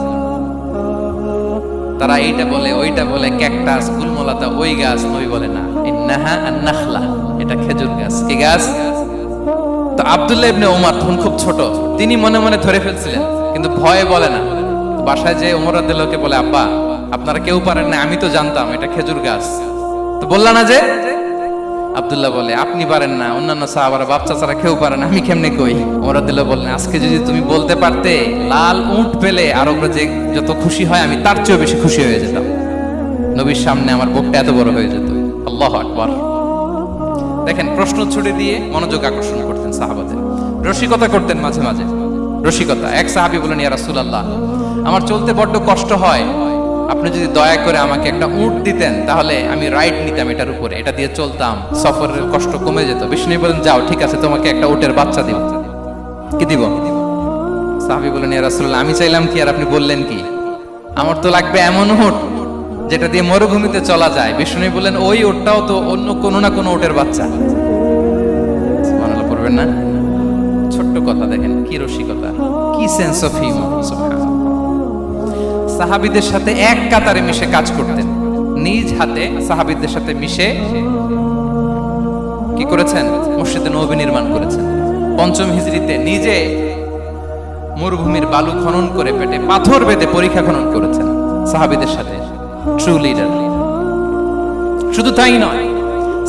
তারা এইটা বলে, ওইটা বলে, ক্যাকটাস, গুলমলাতা, ওই গাছ। নবী বলে না, ইন্নাহা আন-নাখলা, এটা খেজুর গাছ। কি গাছ? তো আব্দুল্লাহ ইবনে ওমর তখন খুব ছোট, তিনি মনে মনে ধরে ফেলছিলেন, কিন্তু ভয়ে বলে না। বাসায় যে ওমর রাদিয়াল্লাহু বলে, আব্বা আপনারা কেউ পারেন না, আমি তো জানতাম এটা খেজুর গাছ, তো বললা না যে? আব্দুল্লাহ বলে, আপনি পারেন না, অন্যান্য সাহাবারা বাচ্চা ছাড়া কেউ পারে না, আমি কেমনে কই? ওমর রাদিয়াল্লাহু বললেন, আজকে যদি তুমি বলতে পারতে, লাল উট পেলে আরবরা যে যত খুশি হয় আমি তার চেয়েও বেশি খুশি হয়ে যেতাম। নবীর সামনে আমার বুকটা এত বড় হয়ে যেত। আল্লাহু আকবার। দেখেন, প্রশ্ন ছুড়ে দিয়ে মনোযোগ আকর্ষণ করতেন সাহাবাদের, রসিকতা করতেন মাঝে মাঝে। রসিকতা। এক সাহাবী বলেন, ইয়া রাসূলুল্লাহ, আমার চলতে বড্ড কষ্ট হয়, আপনি যদি দয়া করে আমাকে একটা উট দিতেন তাহলে আমি রাইড নিতাম এটার উপরে, এটা দিয়ে চলতাম, সফরের কষ্ট কমে যেত। বিষ্ণু বলেন, যাও, ঠিক আছে, তোমাকে একটা উটের বাচ্চা দিব। কি দিব? সাহাবী বলেন, ইয়া রাসূলুল্লাহ, আমি চাইলাম কি আর আপনি বললেন কি? আমার তো লাগবে এমন উট যেটা দিয়ে মরুভূমিতে চলা যায়। বিষ্ণু বলেন, ওই উটটাও তো অন্য কোনো না কোনো উটের বাচ্চা। সুবহানাল্লাহ পড়বেন না? ছোট্ট কথা, দেখেন কি রসিকতা, কি সেন্স অফ হিউমার। সুবহানাল্লাহ। সাহাবীদের সাথে এক কাতারে মিশে কাজ করতেন, নিজ হাতে সাহাবীদের সাথে মিশে কি করেছেন? মসজিদে নববী নির্মাণ করেছেন। পঞ্চম হিজরিতে নিজে মরুভূমির বালু খনন করে পেটে পাথর বেঁধে পরীক্ষা খনন করেছেন সাহাবীদের সাথে। True leader. শুধু তাই নয়,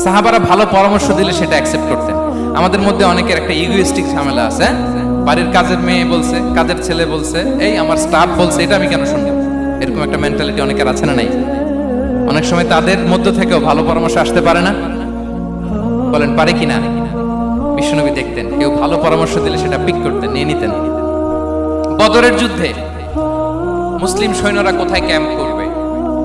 সাহাবারা ভালো পরামর্শ দিলে সেটা অ্যাকসেপ্ট করতেন। আমাদের মধ্যে অনেকের একটা ইগোইস্টিক ঝামেলা আছে। বাড়ির কাজের মেয়ে বলছে, কাজের ছেলে বলছে, এই আমার স্টাফ বলছে, এটা আমি কেন শুনবো? এরকম একটা মেন্টালিটি অনেকের আছে না নাই? অনেক সময় তাদের মধ্য থেকেও ভালো পরামর্শ আসতে পারে না। বলেন পারে কিনা? বিশ্বনবী দেখতেন কেউ ভালো পরামর্শ দিলে সেটা পিক করতেন, নিয়ে নিতেন। বদরের যুদ্ধে মুসলিম সৈন্যরা কোথায় ক্যাম্প করবে,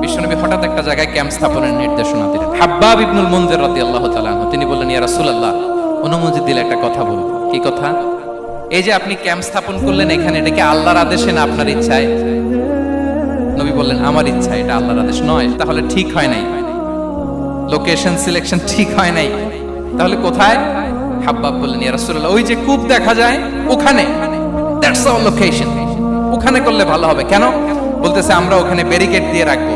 বিশ্বনবী হঠাৎ একটা জায়গায় ক্যাম্প স্থাপনের নির্দেশনা দিলেন। হাব্বাব ইবনুল মুনজির রাদিয়াল্লাহু তাআলা আনহু, তিনি বললেন, ইয়া রাসূলুল্লাহ, অনুমতি দিলে একটা কথা বলবো। কি কথা? এই যে আপনি ক্যাম্প স্থাপন করলেন এখানে, এটা কি আল্লাহর আদেশে না আপনার ইচ্ছায়? নবী বললেন, আমার ইচ্ছা, এটা আল্লাহর আদেশ নয়। তাহলে ঠিক হয় নাই, লোকেশন সিলেকশন ঠিক হয় নাই। তাহলে কোথায়? হাব্বাব বললেন, ইয়া রাসূলুল্লাহ, ওই যে কূপ দেখা যায় ওখানে, দ্যাটস আওয়ার লোকেশন, ওখানে করলে ভালো হবে। কেন? বলতেছে, আমরা ওখানে ব্যারিকেড দিয়ে রাখবো,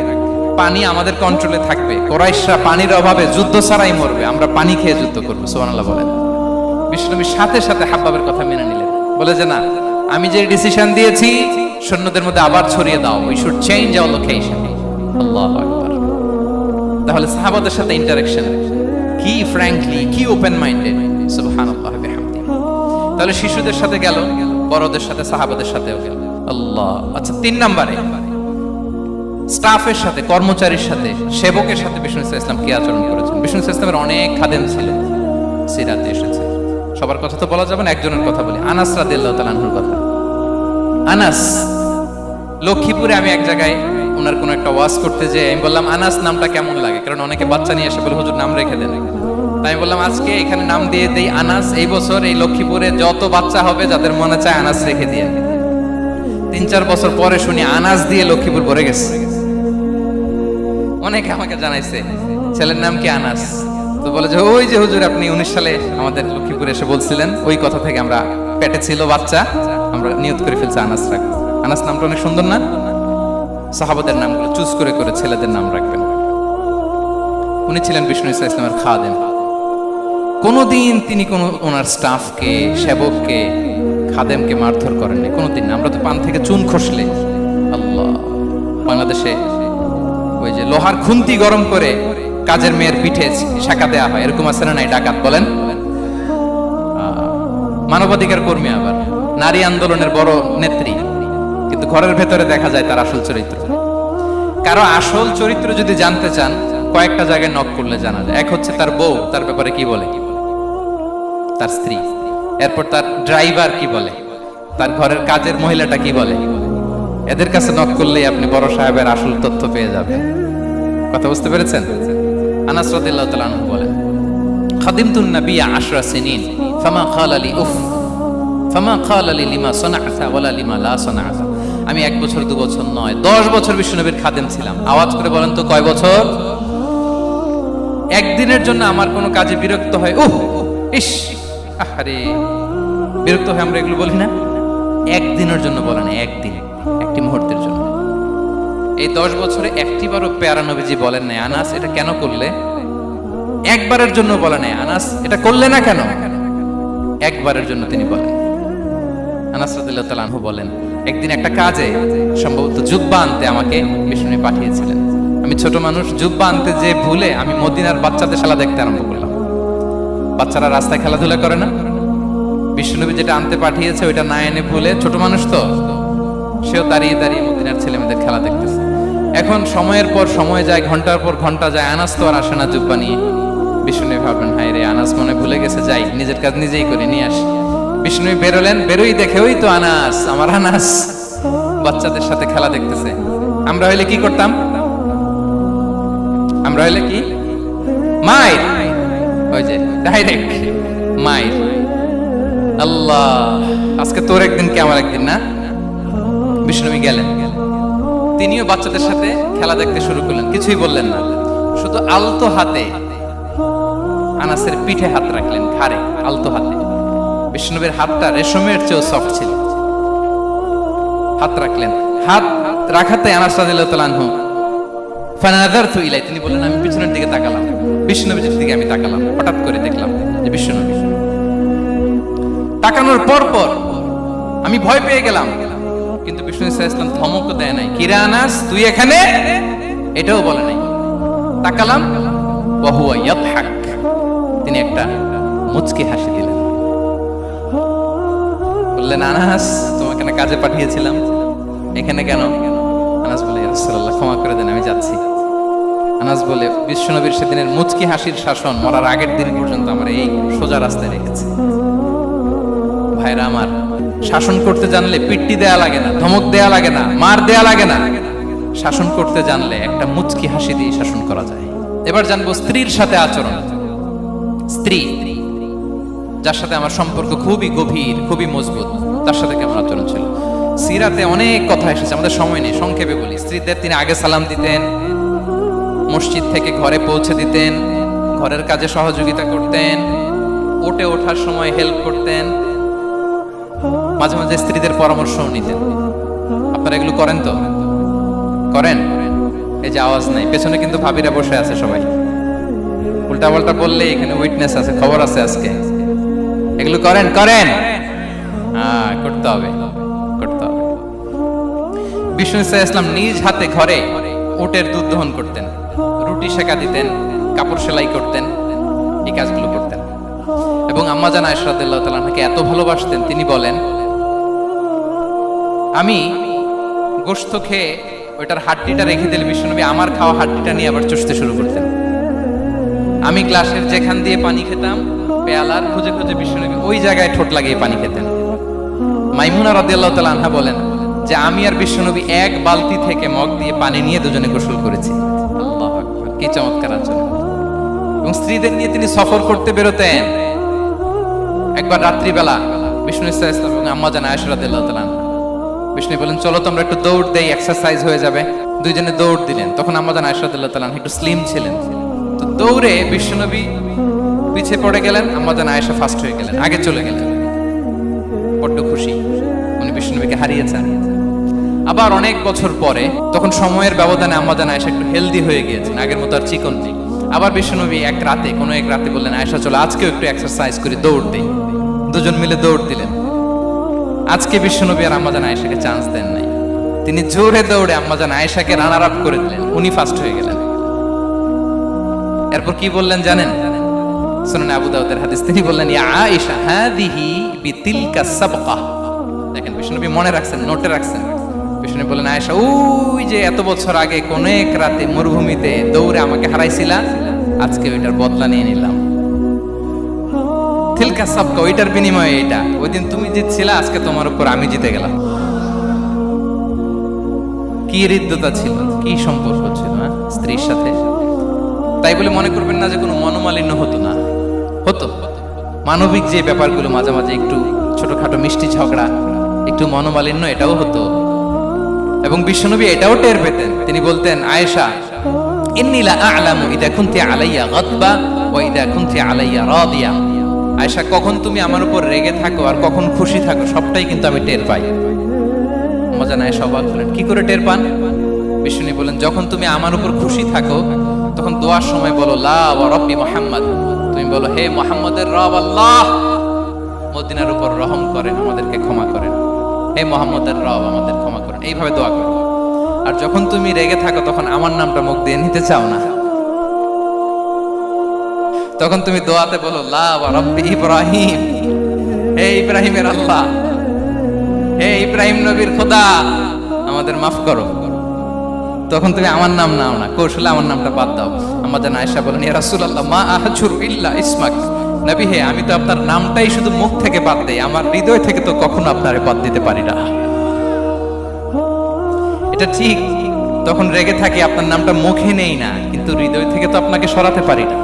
পানি আমাদের কন্ট্রোলে থাকবে, কুরাইশরা পানির অভাবে যুদ্ধ ছাড়াই মরবে, আমরা পানি খেয়ে যুদ্ধ করবো। সুবহানাল্লাহ বলেন। বিশ্বনবী সাথে সাথে হাব্বাবের কথা মেনে নিলেন, বলে যে না, আমি যে ডিসিশন দিয়েছি সৈন্যদের মধ্যে আবার ছড়িয়ে দাও, we should change our location. আল্লাহু আকবার। তাহলে সাহাবাদের সাথে ইন্টারেকশন কি ফ্র্যাঙ্কলি, কি ওপেন মাইন্ডেড। সুবহানাল্লাহ বিহামদিহি। তাহলে শিশুদের সাথে গেল, বড়দের সাথে, সাহাবাদের সাথেও গেল। আল্লাহ। আচ্ছা, 3 নম্বরে স্টাফের সাথে, কর্মচারীর সাথে, সেবকের সাথে বিষ্ণু ইসলাম কি আচরণ করেছেন? বিষ্ণু ইসলামের অনেক খাদেম ছিল, সিরাতে এসেছে। সবার কথা তো বলা যাবে না, একজনের কথা বলি, আনাস রাদিয়াল্লাহু তাআলা আনহুর কথা। আনাস, লক্ষ্মীপুরে আমি এক জায়গায় ওনার কোন একটা ওয়াজ করতে যেয়ে আমি বললাম, আনাস নামটা কেমন লাগে? কারণ অনেকে বাচ্চা নিয়ে এসে বলে, হুজুর নাম রেখে দেন। তাই আমি বললাম, আজকে এখানে নাম দিয়ে দেই আনাস। এই বছর এই লক্ষ্মীপুরে যত বাচ্চা হবে যাদের মনে চায় আনাস রেখে দিয়ে। 3-4 বছর পরে শুনি আনাস দিয়ে লক্ষ্মীপুর ভরে গেছে। অনেকে আমাকে জানাইছে ছেলের নাম কি আনাস। তো বলে যে, ওই যে হুজুর আপনি 19 সালে আমাদের লক্ষ্মীপুরে এসে বলছিলেন, ওই কথা থেকে আমরা, পেটে ছিল বাচ্চা, আমরা নিয়ত করে ফেলছি আনাস রাখবো। আনাস নামটা অনেক সুন্দর না? সাহাবাদের নামগুলো চুজ করে করে ছেলেদের নাম রাখবেন। উনি ছিলেন বিষ্ণু ইসলামের খাদেম। কোনোদিন তিনি কোন ওনার স্টাফকে, সেবককে, খাদেমকে মারধর করেননি কোনোদিন। আমরা তো পান থেকে চুন খসলে, আল্লাহ, বাংলাদেশে ওই যে লোহার খুন্তি গরম করে কাজের মেয়ের পিঠে শাখা দেয়া হয়, এরকম আছে না নাই? ডাকাত বলেন। মানবাধিকার কর্মী, আবার নারী আন্দোলনের বড় নেত্রী, কিন্তু ঘরের ভেতরে দেখা যায় তার আসল চরিত্র। কারো আসল চরিত্র যদি জানতে চান, কয়েকটা জায়গায় নক করলে জানা যায়। এক হচ্ছে তার বউ, তার ব্যাপারে কি বলে, তার স্ত্রী। এরপর তার ড্রাইভার কি বলে, তার ঘরের কাজের মহিলাটা কি বলে। এদের কাছে নক করলেই আপনি বড় সাহেবের আসল তথ্য পেয়ে যাবেন। কথা বুঝতে পেরেছেন? আনাস রাদিয়াল্লাহু তাআলা আনহু বলেন, খাদিমতুন নাবিয়্যা 10 সিনিন ফামা ক্বালা লি উফ ফামা ক্বালা লি লিমা সানা'তা ওয়ালা লিমা লা সানা'তা। আমি 1 বছর 2 বছর নয়, 10 বছর বিশ্বনবীর খাদেম ছিলাম। আওয়াজ করে বলেন তো কয় বছর? একদিনের জন্য আমার কোনো কাজে বিরক্ত হয়, উহ ইস আরে, বিরক্ত হয়, আমরা এগুলো বলি না? একদিনের জন্য বলেন, একদিন, একটি মুহূর্তের জন্য। এই 10 বছরে একটিবারও পেয়ারা নবীজি বলেন নাই, আনাস এটা কেন করলে? একবারের জন্য বলে নাই, আনাস এটা করলে না কেন? একবারের জন্য তিনি বলেন। আনাস রাদিয়াল্লাহু তাআলা আনহু বলেন, একদিন একটা কাজে, সম্ভবত জুব্বা আনতে আমাকে বিষ্ণু পাঠিয়েছিলেন। আমি ছোট মানুষ, জুব্বা আনতে যে ভুলে আমি মদিনার বাচ্চাদের খেলা দেখতে আরম্ভ করলাম। বাচ্চারা রাস্তায় খেলাধুলা করে না? বিশ্বনবী যেটা আনতে পাঠিয়েছে ওইটা না এনে ভুলে, ছোট মানুষ তো, সেও দাঁড়িয়ে দাঁড়িয়ে মদিনার ছেলেমেয়েদের খেলা দেখতেছে। এখন সময়ের পর সময় যায়, ঘন্টার পর ঘন্টা যায়, আনাস তো আর আসে না জুব্বা নিয়ে। বিশ্বনবী ভাবলেন, হায় রে, আনাস মনে ভুলে গেছে, যাই নিজের কাজ নিজেই করে নিয়ে আসি। বিষ্ণু বেরোলেন, বেরোই দেখে ওই তো আনাস, আমার আনাস বাচ্চাদের সাথে খেলা দেখতেছে। আমরা হইলে কি করতাম? আমরা হইলে কি মাইর, ওই যে ডাইরেক্ট মাইর। আল্লাহ, আজকে তোর একদিন কি আমার একদিন না। বিষ্ণুবী গেলেন, তিনিও বাচ্চাদের সাথে খেলা দেখতে শুরু করলেন, কিছুই বললেন না, শুধু আলতো হাতে আনাসের পিঠে হাত রাখলেন, ঘাড়ে আলতো হাতে। বিষ্ণুবীর হাতটা রেশমের চেয়েও সফট ছিল। হাত রাখলেন, হাত রাখাতে আনাস রাদিয়াল্লাহু তাআলা আনহু ফানাযারতু ইলাই, তিনি বললেন আমি পিছনের দিকে তাকালাম, বিষ্ণুবীর দিকে আমি তাকালাম, হঠাৎ করে দেখলাম যে বিষ্ণুবী। তাকানোর পর পর আমি ভয় পেয়ে গেলাম, কিন্তু বিষ্ণু সাল্লাল্লাহু আলাইহি ওয়াসাল্লাম ধমকও দেয় নাই, কিরা আনাস তুই এখানে, এটাও বলে নাই। তাকালাম, ওয়া হুয়া ইয়াদহাক, তিনি একটা মুচকি হাসি দিলেন, বললেন আনাস তোমাকে না কাজে পাঠিয়েছিলাম, এখানে কেন? আনাস বলে ইয়া রাসূলুল্লাহ ক্ষমা করে দেন, আমি যাচ্ছি। আনাস বলে বিশ্বনবীর সেদিনের মুচকি হাসির শাসন মরার আগের দিন পর্যন্ত আমার এই সোজা রাস্তায় রেখেছে। ভাইরা আমার, শাসন করতে জানলে পিট্টি দেয়া লাগে না, ধমক দেয়া লাগে না, মার দেয়া লাগে না। শাসন করতে জানলে একটা মুচকি হাসি দিয়ে শাসন করা যায়। এবার জানবো স্ত্রীর সাথে আচরণ। স্ত্রী যার সাথে আমার সম্পর্ক খুবই গভীর, খুবই মজবুত, তার সাথে কেমন আচরণ ছিল। সিরাতে অনেক কথা এসেছে, আমাদের সময় নেই, সংক্ষেপে বলি। স্ত্রীদের তিনি আগে সালাম দিতেন, মসজিদ থেকে ঘরে পৌঁছে দিতেন, ঘরের কাজে সহযোগিতা করতেন, ওঠে ওঠার সময় হেল্প করতেন, মাঝে মাঝে স্ত্রীদের পরামর্শও নিতেন। আপনারা এগুলো করেন তো? করেন? এই যে আওয়াজ নাই, পেছনে কিন্তু ভাবিরা বসে আছে সবাই, উল্টা পাল্টা বললে এখানে উইটনেস আছে, খবর আছে আজকে। এগুলো করেন? করেন? করতে হবে, করতে হবে। বিষ্ণু ইসলাম নিজ হাতে ঘরে উটের দুধ দহন করতেন, রুটি সেকা দিতেন, কাপড় সেলাই করতেন, এই কাজগুলো করতেন। এবং আম্মা জান আয়েশা রাদিয়াল্লাহু তাআলা আনহাকে এত ভালোবাসতেন, তিনি বলেন আমি গোশত খেয়ে ওইটার হাড্ডিটা রেখে দিলে বিশ্বনবী আমার খাওয়া হাড্ডিটা নিয়ে আবার চুষতে শুরু করতেন। আমি গ্লাসের যেখান দিয়ে পানি খেতাম, পেয়ালার খুঁজে খুঁজে বিশ্বনবী ওই জায়গায় ঠোঁট লাগিয়ে পানি খেতেন। মাইমুনা রাদিয়াল্লাহু তাআলা আনহা বলেন যে আমি আর বিশ্বনবী এক বালতি থেকে মগ দিয়ে পানি নিয়ে দুজনে গোসল করেছি। আল্লাহু আকবার, কি চমৎকার আচরণ। এবং স্ত্রীদের নিয়ে তিনি সফর করতে বেরোতেন। একবার রাত্রিবেলা বিষ্ণু ইসলাম এবং আম্মা জান আয়েশা রাদিয়াল্লাহু তাআলা আনহা, বিষ্ণু বলেন চলো তো আমরা একটু দৌড় দেই, এক্সারসাইজ হয়ে যাবে। দুইজনে দৌড় দিলেন। তখন আম্মা জান আয়েশা রাদিয়াল্লাহু তাআলা আনহা একটু স্লিম ছিলেন, তো দৌড়ে বিশ্বনবী পিছে পড়ে গেলেন, আম্মা জান আয়েশা ফার্স্ট হয়ে গেলেন, আগে চলে গেলেন। বড্ড খুশি, উনি বিশ্বনবীকে হারিয়েছেন। আবার অনেক বছর পরে, তখন সময়ের ব্যবধানে আম্মা জান আয়েশা একটু হেলদি হয়ে গিয়েছেন, আগের মতো আর চিকন নেই। আবার বিশ্বনবী এক রাতে বললেন আয়েশা চলো আজকেও একটু এক্সারসাইজ করি, দৌড় দেই। দুজন মিলে দৌড় দিলেন। আজকে বিশ্বনবী আর আম্মা জান আয়েশাকে চান্স দেন নাই, তিনি জোরে দৌড়ে আম্মা জান আয়েশাকে রানার আপ করে দিলেন, উনি ফার্স্ট হয়ে গেলেন। এরপর কি বললেন জানেন? সুনান আবু দাউদের হাদিস, তিনি বললেন ইয়া আয়েশা হাদিহি বিতিলকা সাবকা। দেখেন বিশ্বনবী মনে রাখছেন, নোটে রাখছেন। বিশ্বনবী বললেন আয়েশা ওই যে এত বছর আগে কোন এক রাতে মরুভূমিতে দৌড়ে আমাকে হারাইছিলা, আজকে ওইটার বদলা নিয়ে নিলাম। তিলকা সাবকা, ওইটার বিনিময়ে এটা। ওই দিন তুমি জিতছিলা, আজকে তোমার উপর আমি জিতে গেলাম। কি হৃদ্যতা ছিল, কি সম্পর্ক ছিল স্ত্রীর সাথে। তাই বলে মনে করবেন না যে কোনো মনোমালিন্য হতো না, হতো। মানবিক যে ব্যাপারগুলো মাঝে মাঝে একটু ছোটখাটো মিষ্টি ঝগড়া, একটু মনোমালিন্য, এটাও হতো। এবং বিশ্বনবী এটাও টের পেতেন। তিনি বলতেন আয়েশা ইন্নী লা আ'লামু ইযা কুনতি আলাইয়া গাদবা ওয়া ইযা কুনতি আলাইয়া রাদিয়া। আয়েশা কখন তুমি আমার উপর রেগে থাকো আর কখন খুশি থাকো সবটাই কিন্তু আমি টের পাই। মজা না, আয়েশা অবাক হলেন, কি করে টের পান? বিশ্বনবী বলেন যখন তুমি আমার উপর খুশি থাকো তখন দোয়ার সময় বলো লা ওয়া রাব্বি মুহাম্মদ, তুমি বলো হে মুহাম্মদের রব আল্লাহ, মদিনার উপর রহম করেন, আমাদেরকে ক্ষমা করেন। হে মুহাম্মদের রব, আমাদের ক্ষমা করেন, এইভাবে দোয়া করো। আর যখন তুমি রেগে থাকো তখন আমার নামটা মুখ দিয়ে নিতে চাও না, তখন তুমি দোয়াতে বলো লা ওয়া রাব্বি ইব্রাহিম, হে ইব্রাহিমের আল্লাহ, হে ইব্রাহিম নবীর খোদা, আমাদের মাফ করো। তখন তুমি আমার নাম নাও না, কৌশলে আমার নামটা বাদ দাও। আমাদের আয়েশা বলেন ইয়া রাসূলুল্লাহ মা আহজুরু ইল্লা ইসমাক, নবী হে, আমি তো আপনার নামটাই শুধু মুখ থেকে বাদ দেই, আমার হৃদয় থেকে তো কখনো আপনারে বাদ দিতে পারি না। এটা ঠিক, তখন রেগে থাকি, আপনার নামটা মুখে নেই না, কিন্তু হৃদয় থেকে তো আপনাকে সরাতে পারি না।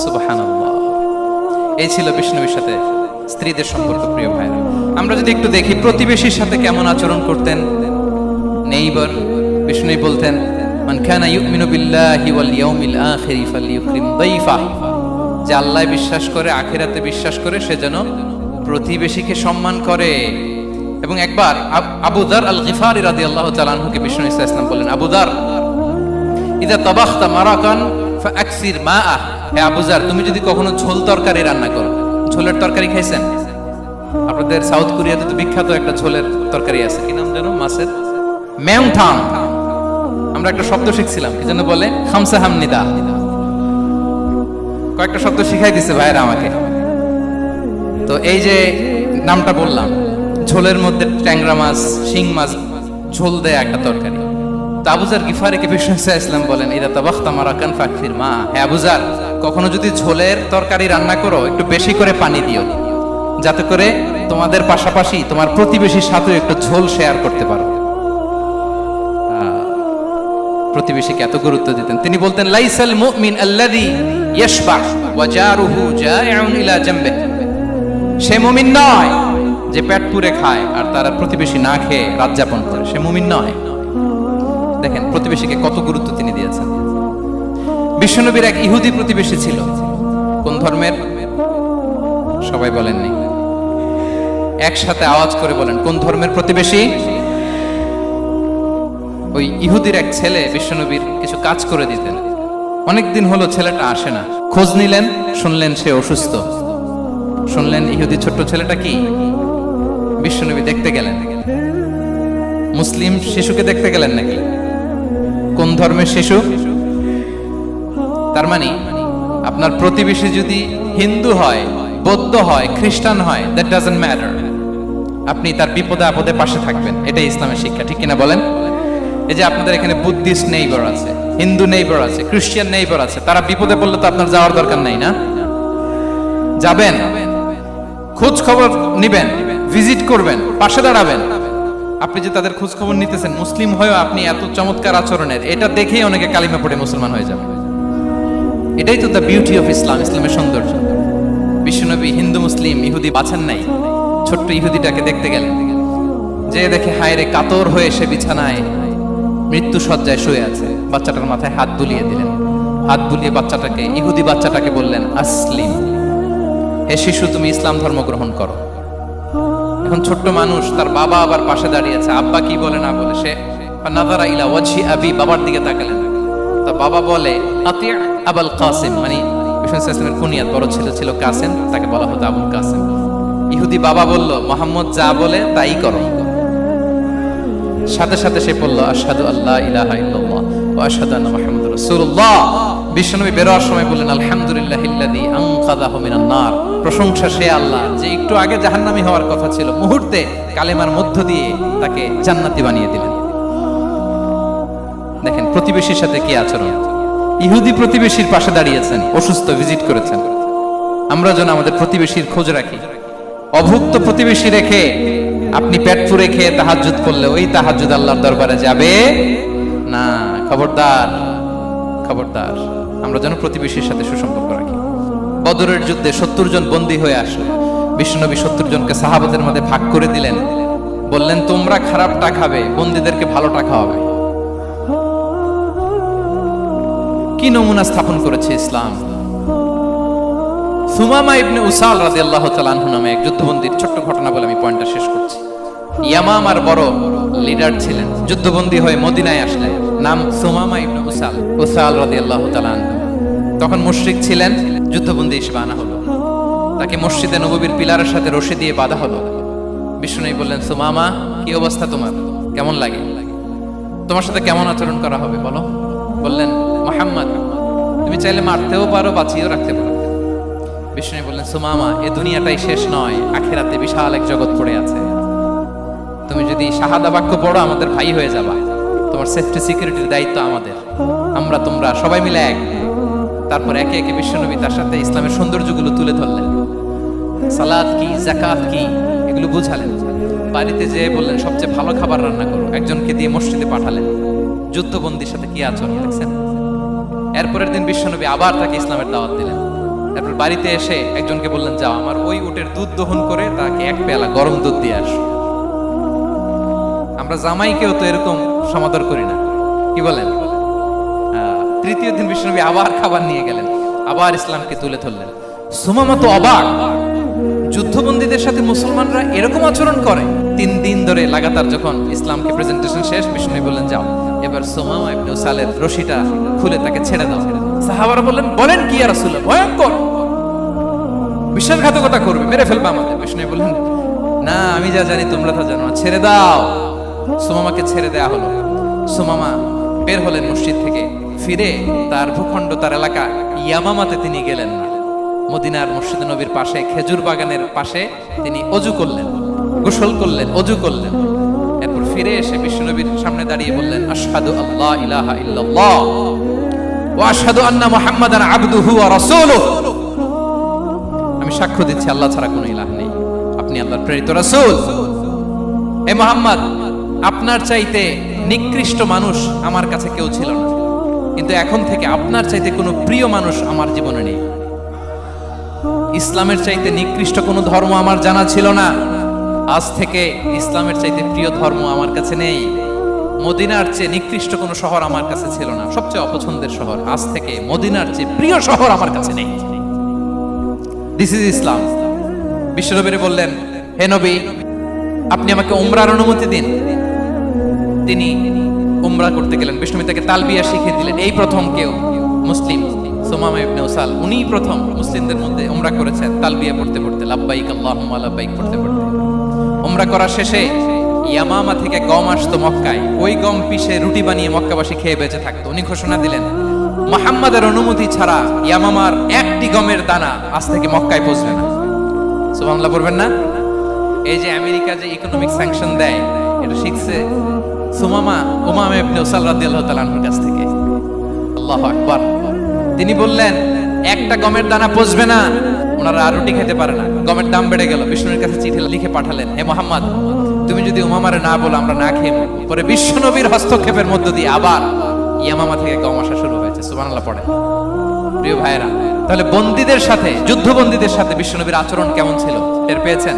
সুবহানাল্লাহ। এই ছিল বিষ্ণুবীর সাথে স্ত্রীদের সম্পর্ক। প্রিয় ভাইরা, আমরা যদি একটু দেখি প্রতিবেশীর সাথে কেমন আচরণ করতেন নেইবার। বিষ্ণু বলতেন, মান কানা ইউমিনু বিল্লাহি ওয়াল ইয়াউমিল আখিরি ফালইউকরিম দাইফা, যে আল্লাহ বিশ্বাস করে, আখিরাতে বিশ্বাস করে, সে যেন প্রতিবেশীকে সম্মান করে। এবং একবার আবু যার আল গিফারি রাদিয়াল্লাহু তাআলা আনহুকে বিষ্ণু ইসা ইসলাম বললেন, আবু যার, ইযা তাবাখতা মারাকান ফাআকসির মাআ, হে আবু যার, তুমি যদি কখনো ঝোল তরকারি রান্না করো, ঝোলের তরকারি খাইছেন? আপনাদের সাউথ কোরিয়াতে তো বিখ্যাত একটা ঝোলের তরকারি আছে, কি নাম জানো? মাছের মেংথাং। আমরা একটা শব্দ শিখছিলাম, কি যেন বলে, খামসা হামনিদা। কয়েকটা শব্দ শিখাই দিছে ভাইরা আমাকে। তো এই যে নামটা বললাম, ঝোলের মধ্যে ট্যাংরা মাছ, শিং মাছ ঝোল দেয়া একটা তরকারি। তো আবু যার গিফারিকে বিষ্ণু ইসলাম বলেন, ইদা তাবাখতা মারাকান ফাকফির মা, হে আবু যার, কখনো যদি ঝোলের তরকারি রান্না করো, একটু বেশি করে পানি দিও, যাতে করে তোমাদের পাশাপাশি তোমার প্রতিবেশীর সাথে একটু ঝোল শেয়ার করতে পারো। প্রতিবেশীকে এত গুরুত্ব দিতেন। তিনি বলতেন, লাইসাল মুমিন আল্লাযী ইয়াশবা ওয়া জারুহু জাইউন ইলা জামবিহি, সে মুমিন নয় যে পেট পুরে খায় আর তার প্রতিবেশী না খেয়ে রাত যাপন করে, সে মুমিন নয়। দেখেন প্রতিবেশীকে কত গুরুত্ব তিনি দিয়েছেন। বিশ্বনবীর এক ইহুদি প্রতিবেশী ছিল। কোন ধর্মের? সবাই বলেননি, একসাথে আওয়াজ করে বলেন, কোন ধর্মের প্রতিবেশী? ওই ইহুদির এক ছেলে বিশ্বনবীর কিছু কাজ করে দিতেন। অনেকদিন হলো ছেলেটা আসে না। খোঁজ নিলেন, শুনলেন সে অসুস্থ। শুনলেন ইহুদি ছোট্ট ছেলেটা কি? বিশ্বনবী দেখতে গেলেন। মুসলিম শিশুকে দেখতে গেলেন নাকি? কোন ধর্মের শিশু? তার মানে আপনার প্রতিবেশী যদি হিন্দু হয়, বৌদ্ধ হয়, খ্রিস্টান হয়, দ্যাট ডাজন্ট ম্যাটার, আপনি তার বিপদে আপদে পাশে থাকবেন। এটাই ইসলামের শিক্ষা, ঠিক কিনা বলেন? এই যে আপনাদের এখানে বুদ্ধিস্ট নেইবার আছে, হিন্দু নেইবার আছে, খ্রিস্টান নেইবার আছে, তারা বিপদে পড়লে তো আপনার যাওয়ার দরকার নাই, না? যাবেন, খোঁজ খবর নিবেন, ভিজিট করবেন, পাশে দাঁড়াবেন। আপনি যে তাদের খোঁজ খবর নিতেছেন, মুসলিম হয়েও আপনি এত চমৎকার আচরণের, এটা দেখেই অনেকে কালিমা পড়ে মুসলমান হয়ে যাবে। এটাই তো দ্য বিউটি অফ ইসলাম, ইসলামের সৌন্দর্য। বিশ্বনবী হিন্দু মুসলিম ইহুদি বাছেন নাই, ছোট্ট ইহুদিটাকে দেখতে গেলেন। যে দেখে হায়রে, কাতর হয়ে সে বিছানায় মৃত্যু শয্যায় শুয়ে আছে। বাচ্চাটার মাথায় হাত বুলিয়ে দিলেন। হাত বুলিয়ে বাচ্চাটাকে, ইহুদি বাচ্চাটাকে বললেন, আসলিম, হে শিশু, তুমি ইসলাম ধর্ম গ্রহণ করো। এখন ছোট্ট মানুষ, তার বাবা আবার পাশে দাঁড়িয়ে আছে, আব্বা কি বলে না বলে, সে নাযারা ইলা ওয়াজহি আবি, বাবার দিকে তাকালেন। তা বাবা বলে, আতি আবুল কাসিম, মানে বিষ্ণু ইসলামের কুনিয়াত, বড় ছেলে ছিল কাসিম, তাকে বলা হতো আবুল কাসিম। ইহুদি বাবা বলল, মুহাম্মদ যা বলে তাই করো। সাথে সাথে সে বলল, আশহাদু আল্লা ইলাহা ইল্লাল্লাহ ওয়া আশহাদু আন্না মুহাম্মাদুর রাসূলুল্লাহ। বিশ্বনবী বেরোয়ার সময় বললেন, আলহামদুলিল্লাহিল্লাযী আনকাযাহু মিনান নার, প্রশংসা সে আল্লাহ যে একটু আগে জাহান্নামী হওয়ার কথা ছিল, মুহূর্তে কালেমার মধ্য দিয়ে তাকে জান্নাতি বানিয়ে দিলেন। দেখেন প্রতিবেশীর সাথে কি আচরণ। ইহুদি প্রতিবেশীর পাশে দাঁড়িয়েছেন, অসুস্থ, ভিজিট করেছেন। আমরা যেন আমাদের প্রতিবেশীর খোঁজ রাখি। অভুক্ত প্রতিবেশী রেখে আপনি পেট পুরে খেয়ে তাহাজ্জুদ করলে ওই তাহাজ্জুদ আল্লাহর দরবারে যাবে না। খবরদার, খবরদার, আমরা যেন প্রতিবেশীর সাথে সুসম্পর্ক রাখি। বদরের যুদ্ধে 70 জন বন্দী হয়ে আসলো। বিশ্বনবী 70 জনকে সাহাবাদের মধ্যে ভাগ করে দিলেন। বললেন, তোমরা খারাপটা খাবে, বন্দীদেরকে ভালোটা খাওয়াবে। কি নমুনা স্থাপন করেছে ইসলাম। সুমামা ইবনে উসাল রাদিয়াল্লাহু তাআলা আনহু নামে এক যুদ্ধবন্দীর ছোট্ট ঘটনা বলে আমি পয়েন্টটা শেষ করছি। ইয়ামামার বড় লিডার ছিলেন, যুদ্ধবন্দী হয়ে মদিনায় আসলেন। নাম সুমামা ইবনে উসাল রাদিয়াল্লাহু তাআলা আনহু। তখন মুশরিক ছিলেন, যুদ্ধবন্দী হিসেবে আনা হলো। তাকে মসজিদে নববীর পিলারের সাথে রশি দিয়ে বাঁধা হলো। বিষ্ণু বললেন, সুমামা, কি অবস্থা তোমার, কেমন লাগে, তোমার সাথে কেমন আচরণ করা হবে বলো? বললেন, মুহাম্মদ, তুমি চাইলে মারতেও পারো, বাঁচিয়েও রাখতে পারো। বিষ্ণু বললেন, সুমামা, এ দুনিয়াটাই শেষ নয়, আখিরাতে বিশাল এক জগৎ পড়ে আছে। তুমি যদি শাহাদা বাক্য পড়ো, আমাদের ভাই হয়ে যাবা। তোমার সেফটি সিকিউরিটির দায়িত্ব আমাদের। আমরা তোমরা সবাই মিলে এক। তারপর একে একে বিশ্বনবী তার সাথে ইসলামের সৌন্দর্যগুলো তুলে ধরলেন, সালাত কি, যাকাত কি, এগুলো বুঝালেন। বাড়িতে যেয়ে বললেন সবচেয়ে ভালো খাবার রান্না করো, একজনকে দিয়ে মসজিদে পাঠালেন। যুদ্ধবন্দীর সাথে কি আচরণ দেখছেন। এরপরের দিন বিশ্বনবী আবার তাকে ইসলামের দাওয়াত দিলেন। তারপর বাড়িতে এসে একজনকে বললেন, যাও আমার ওই উটের দুধ দহন করে তাকে এক পেয়ালা গরম দুধ দিয়ে আসো। আমরা জামাইকেও তো এরকম সমাদর করি না, কি বলেন? তৃতীয় দিন বিশ্বনবী আবার খাবার নিয়ে গেলেন, আবার ইসলামকে তুলে ধরলেন। সুমামা তো অবাক, যুদ্ধবন্দীদের সাথে মুসলমানরা এরকম আচরণ করে। 3 দিন ধরে লাগাতার যখন ইসলামকে প্রেজেন্টেশন শেষ, বিষ্ণু বললেন, যাও এবার সুমামা ইবনে উসালের রশিটা খুলে তাকে ছেড়ে দাও। সাহাবারা বললেন, বলেন কি ইয়া রাসূলুল্লাহ, ভয়ঙ্কর, বিশ্বাসঘাতকতা করবে, মেরে ফেলবে আমাদের। বিষ্ণু বললেন, না, আমি যা জানি তোমরা তা জানো না, ছেড়ে দাও। সুমামাকে ছেড়ে দেয়া হলো। সুমামা বের হলেন মসজিদ থেকে, ফিরে তার ভূখণ্ড, তার এলাকা ইয়ামামাতে তিনি গেলেন না। মদিনার মসজিদ নবীর পাশে খেজুর বাগানের পাশে তিনি অজু করলেন, গোসল করলেন, অজু করলেন। এরপর ফিরে এসে বিশ্বনবীর সামনে দাঁড়িয়ে বললেন, আশহাদু আল্লা ইলাহা ইল্লাল্লাহ ওয়া আশহাদু আন্না মুহাম্মাদান আবদুহু ওয়া রাসূলুহু। আমি সাক্ষ্য দিচ্ছি আল্লাহ ছাড়া কোনো ইলাহ নেই, আপনি আল্লাহর প্রেরিত রাসূল। হে মুহাম্মদ, আপনার চাইতে নিকৃষ্ট মানুষ আমার কাছে কেউ ছিল না, কিন্তু এখন থেকে আপনার চাইতে কোনো প্রিয় মানুষ আমার জীবনে নেই। ইসলামের চাইতে নিকৃষ্ট কোনো ধর্ম আমার জানা ছিল না, আজ থেকে ইসলামের চাইতে প্রিয় ধর্ম আমার কাছে নেই। মদিনার চেয়ে নিকৃষ্ট কোনো শহর আমার কাছে ছিল না, সবচেয়ে অপছন্দের শহর, আজ থেকে মদিনার চেয়ে প্রিয় শহর আমার কাছে নেই। দিস ইজ ইসলাম। বিশ্বনবী বললেন, হে নবী, আপনি আমাকে উমরার অনুমতি দিন। তিনি উমরা করতে গেলেন। বিষ্ণু তাকে তালবিয়া শিখিয়ে দিলেন। এই প্রথম কেউ মুসলিম, সুমামা ইবনে উসাল, উনি প্রথম মুসলিমদের মধ্যে উমরা করেছেন তালবিয়া পড়তে পড়তে, লাব্বাইক আল্লাহুম্মা লাব্বাইক পড়তে পড়তে। উমরা করা শেষে ইয়ামামা থেকে গম আসতো মক্কায়, ওই গম পিষে রুটি বানিয়ে মক্কাবাসী খেয়ে বেঁচে থাকতো। উনি ঘোষণা দিলেন, মুহাম্মাদের অনুমতি ছাড়া ইয়ামামার একটি গমের দানা আজ থেকে মক্কায় পৌঁছবে না। সুবহানাল্লাহ পড়বেন না? এই যে আমেরিকা যে ইকোনমিক স্যাংশন দেয়, এটা শিখছে সুমামা উমামা ইবনে উসাল রাদিয়াল্লাহু তাআলা আনহুর কাছ থেকে। আল্লাহু আকবার। তিনি বললেন, একটা গমের দানা পচবে না, ওনারা আর রুটি খেতে পারে না। গমের দাম বেড়ে গেল। বিষ্ণুর কাছে চিঠি লিখে পাঠালেন, হে মুহাম্মদ, তুমি যদি উমামারে না বলো আমরা না খেয়ে মরব। পরে বিশ্বনবীর হস্তক্ষেপের মধ্য দিয়ে আবার ইয়ামামা থেকে গম আসা শুরু হয়েছে। সুবহানাল্লাহ পড়ে। প্রিয় ভাইরা, তাহলে বন্দীদের সাথে, যুদ্ধবন্দীদের সাথে বিশ্বনবীর আচরণ কেমন ছিল টের পেয়েছেন?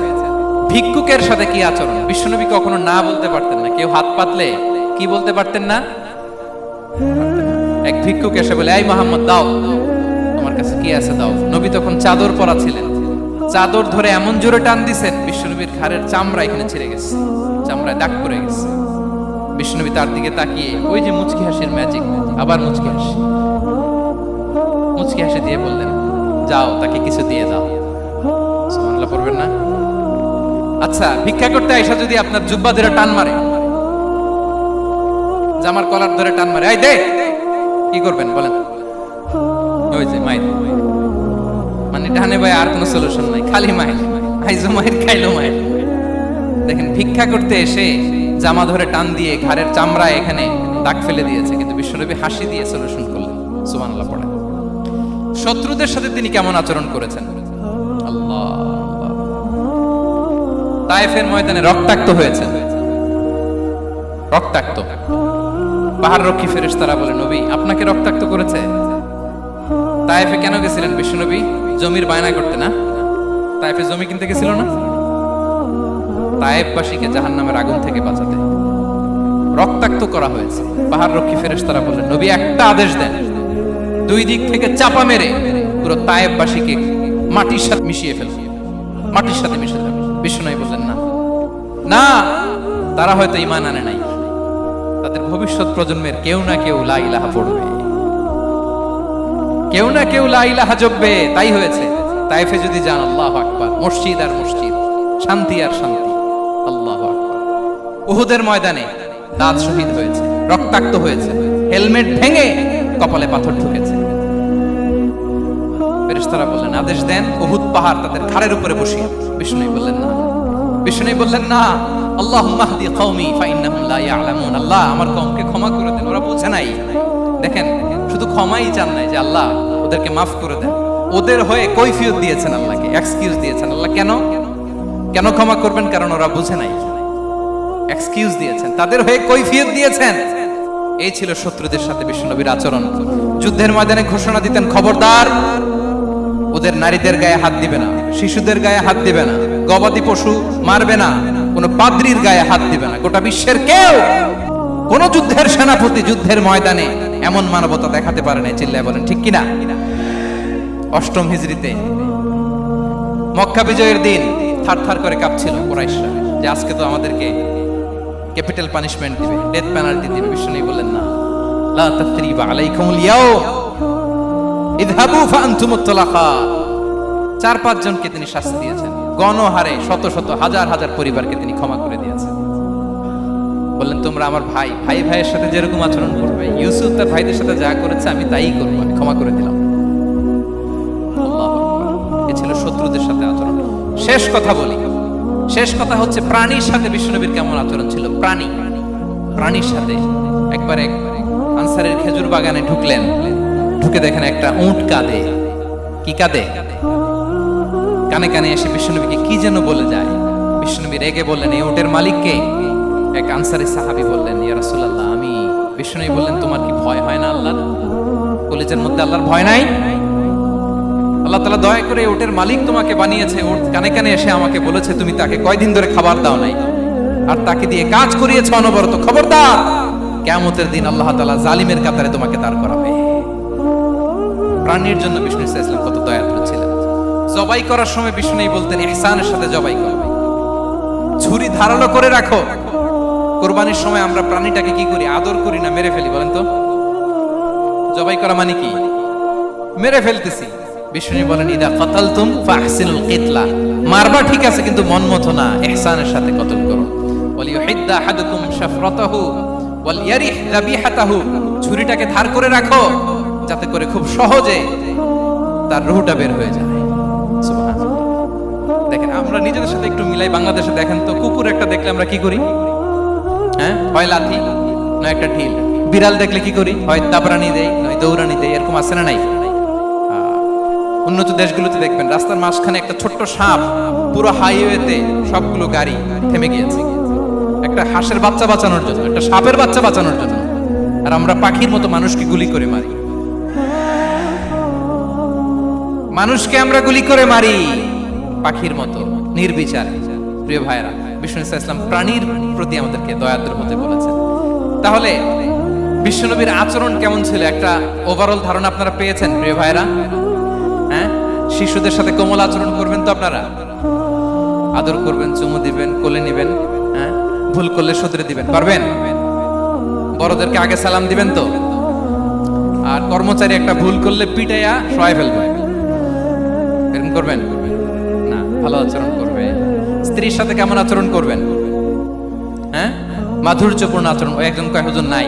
ভিক্ষুকের সাথে কি আচরণ? বিশ্বনবী কখনো না বলতে পারতেন না। কেউ হাত পাতলে কি বলতে পারতেন না? এক ভিক্ষুক এসে বলে, এই মুহাম্মদ, দাও, তোমার কাছে কি আছে দাও। নবী তখন চাদর পরা ছিলেন। চাদর ধরে এমন জোরে টান দিছেন, বিশ্বনবীর ঘাড়ের চামড়া এখানে ছিঁড়ে গেছে, চামড়ায় দাগ পড়ে গেছে। বিশ্বনবী তার দিকে তাকিয়ে, ওই যে মুচকি হাসির ম্যাজিক, আবার মুচকি হাসি, মুচকি হাসি দিয়ে বললেন, যাও তাকে কিছু দিয়ে দাও। সুবহানাল্লাহ পড়বেন না? আচ্ছা, ভিক্ষা করতে আইসা যদি আপনার জুব্বা ধরে টান মারে, জামার কলার ধরে টান মারে, এই দে, কি করবেন বলেন? ওই যে মাইর, মানে ডানে ভাই আর কোনো সলিউশন নাই, খালি মাইর, আইজো মাইর, খাইলো মাইর। দেখেন, ভিক্ষা করতে এসে জামা ধরে টান দিয়ে ঘাড়ের চামড়া এখানে দাগ ফেলে দিয়েছে, কিন্তু বিশ্বনবী হাসি দিয়ে সলিউশন করলেন। সুবহানাল্লাহ পড়ে। শত্রুদের সাথে তিনি কেমন আচরণ করেছেন? আল্লাহ, তায়েফের ময়দানে রক্তাক্ত হয়েছেন, রক্তাক্ত। পাহাড় রক্ষী ফেরেশতারা বলে, নবী আপনাকে রক্তাক্ত করেছে? তায়েফে কেন গেছিলেন বিশ্বনবী? জমির বায়না করতে না? তায়েফে জমি কিনতে গেছিল না? তায়েফবাসীকে জাহান্নামের আগুন থেকে বাঁচাতে রক্তাক্ত করা হয়েছে। পাহাড় রক্ষী ফেরেশতারা বললেন, নবী একটা আদেশ দেন, দুই দিক থেকে চাপা মেরে পুরো তায়েফবাসীকে মাটির সাথে মিশিয়ে ফেলবে, মাটির সাথে মিশে যাবে। বিশ্বনবী বললেন, না না, তারা হয়তো ঈমান আনে নাই, তাদের ভবিষ্যৎ প্রজন্মের কেউ না কেউ লা ইলাহা পড়বে, কেউ না কেউ লা ইলাহা জপবে। তাই হয়েছে। তায়েফে যদি যান, আল্লাহু আকবার, মসজিদ আর মসজিদ, শান্তি আর শান্তি। আল্লাহু আকবার। উহুদের ময়দানে দাঁত শহীদ হয়েছে, রক্তাক্ত হয়েছে, হেলমেট ভেঙে কপালে পাথর ঢুকেছে। ফেরেশতারা বললেন, আদেশ দেন উহুদ পাহাড় তাদের ঘাড়ের উপরে বসিয়ে। বিষ্ণু বললেন, না। বিষ্ণু বললেন, না, আল্লাহুম্মা হদি কওমি ফাইন্নাহুম লা ইয়ালামুন। আল্লাহ আমার কওমকে ক্ষমা করে দেন, ওরা বোঝে নাই। দেখেন, শুধু ক্ষমাই চান নাই যে আল্লাহ ওদেরকে মাফ করে দেন। ওদের হয়ে কৈফিয়ত দিয়েছেন আল্লাহকে, এক্সকিউজ দিয়েছেন। আল্লাহ কেন কেন ক্ষমা করবেন? কারণ ওরা বুঝে নাই। এক্সকিউজ দিয়েছেন, তাদের হয়ে কৈফিয়ত দিয়েছেন। এই ছিল শত্রুদের সাথে বিশ্বনবীর আচরণ। যুদ্ধের ময়দানে ঘোষণা দিতেন, খবরদার ওদের নারীদের গায়ে হাত দিবে না, শিশুদের গায়ে হাত দিবে না, গবাদি পশু মারবে না, কোন পাদ্রীর গায়ে হাত দিবে না। গোটা বিশ্বের কেউ, কোন যুদ্ধের সেনাপতি যুদ্ধের ময়দানে এমন মানবতা দেখাতে পারে না। চিল্লায় বলেন ঠিক কিনা? অষ্টম হিজরিতে মক্কা বিজয়ের দিন থারথার করে কাঁপছিল কুরাইশরা যে আজকে তো আমাদেরকে ক্যাপিটাল পানিশমেন্ট দিবে, ডেথ পেনাল্টি দিবে। বিষ্ণু বললেন না, লা তাসরিবা আলাইকুমুল ইয়াউম ইযহাবু ফাআনতুমুত তুলাকা। 4-5 জনকে তিনি শাস্তি দিয়েছেন, গণহারে শত শত হাজার হাজার পরিবারকে তিনি ক্ষমা করে দিয়েছেন। বললেন তোমরা আমার ভাই, ভাই ভাইয়ের সাথে যেরকম আচরণ করবে, ইউসুফ তার ভাইদের সাথে যা করেছে আমি তাই করবো, আমি ক্ষমা করে দিলাম। আল্লাহু আকবার। এ ছিল শত্রুদের সাথে আচরণ। শেষ কথা বলি, শেষ কথা হচ্ছে প্রাণীর সাথে বিশ্বনবীর কেমন আচরণ ছিল। প্রাণীর সাথে একবার এক আনসারের খেজুর বাগানে ঢুকলেন, ঢুকে দেখেন একটা উট কাঁদে। কি কাঁদে? কানে কানে এসে বিশ্বনবীকে কি যেন বলে যায়। বিশ্বনবী রেগে বললেন, এই উটের মালিক কে? এক আনসারী সাহাবী বললেন, ইয়া রাসূলুল্লাহ আমি। বিশ্বনবী বললেন, তোমার কি ভয় হয় না আল্লাহর? কলিজার মধ্যে আল্লাহর ভয় নাই? আল্লাহ তাআলা দয়া করে উটের মালিক তোমাকে বানিয়েছে, উট কানে কানে এসে আমাকে বলেছে তুমি তাকে কয়দিন ধরে খাবার দাও নাই, আর তাকে দিয়ে কাজ করিয়েছে অনবরত। খবরদার, কিয়ামতের দিন আল্লাহ তাআলা জালিমের কাতারে তোমাকে দাঁড় করাবে। প্রাণীর জন্য বিষ্ণু সাল্লাল্লাহু আলাইহি ওয়াসাল্লাম কত দয়ালু ছিলেন। জবাই করার সময় বিষ্ণু বলতেন, ইহসানের সাথে জবাই করবে, ছুরি ধারালো করে রাখো। কুরবানির সময় আমরা প্রাণীটাকে কি করি? আদর করি না, মেরে ফেলি। বলেন তো, জবাই করা মানে কি? মেরে ফেলতেছি। বিষ্ণু বলেন, ইদা কাতালতুম ফাহসিনুল কিতলা, মারবা ঠিক আছে কিন্তু মন মতো না, ইহসানের সাথে কতল করো। ওয়ালিয়ুহিদ্দা আহাদুকুম শাফরাতাহু ওয়ালইয়ারিহ যাবিহাতাহু, ছুরিটাকে ধার করে রাখো যাতে করে খুব সহজে তার রুহটা বের হয়ে যায়। সুবহানাল্লাহ। দেখেন আমরা নিজেদের সাথে একটু মিলাই। বাংলাদেশে দেখেন তো, কুকুর একটা দেখলে আমরা কি করি? হ্যাঁ, হয় লাথি নয় একটা ঢিল। বিড়াল দেখলে কি করি? হয় দাবরানি দেই নয় দৌড়ানি দেই। এরকম আছে না নাই? উন্নত দেশগুলোতে দেখবেন রাস্তার মাঝখানে একটা ছোট্ট সাপ, পুরো হাইওয়েতে সবগুলো গাড়ি থেমে গিয়েছে একটা হাঁসের বাচ্চা বাঁচানোর জন্য, একটা সাপের বাচ্চা বাঁচানোর জন্য। আর আমরা পাখির মতো মানুষকে গুলি করে মারি। মানুষকে আমরা গুলি করে মারি পাখির মতো নির্বিচারে। প্রিয় ভাইরা, বিষ্ণু ইসলাম প্রাণীর প্রতি আমাদেরকে দয়াদ্র হতে বলেছেন। তাহলে বিশ্বনবীর আচরণ কেমন ছিল একটা ওভারঅল ধারণা আপনারা পেয়েছেন প্রিয় ভাইরা? হ্যাঁ, শিশুদের সাথে কোমল আচরণ করবেন তো আপনারা? আদর করবেন, চুমু দিবেন, কোলে নিবেন। হ্যাঁ, ভুল করলে শুধরে দিবেন, পারবেন? বড়দেরকে আগে সালাম দিবেন তো? আর কর্মচারী একটা ভুল করলে পিটাইয়া শোয়াই ফেলবেন, এরকম করবেন না? ভালো আচরণ করবে। স্ত্রীর সাথে কেমন আচরণ করবেন? হ্যাঁ, মাধুর্যপূর্ণ আচরণ। ওই একজন কয় হুজুর নাই।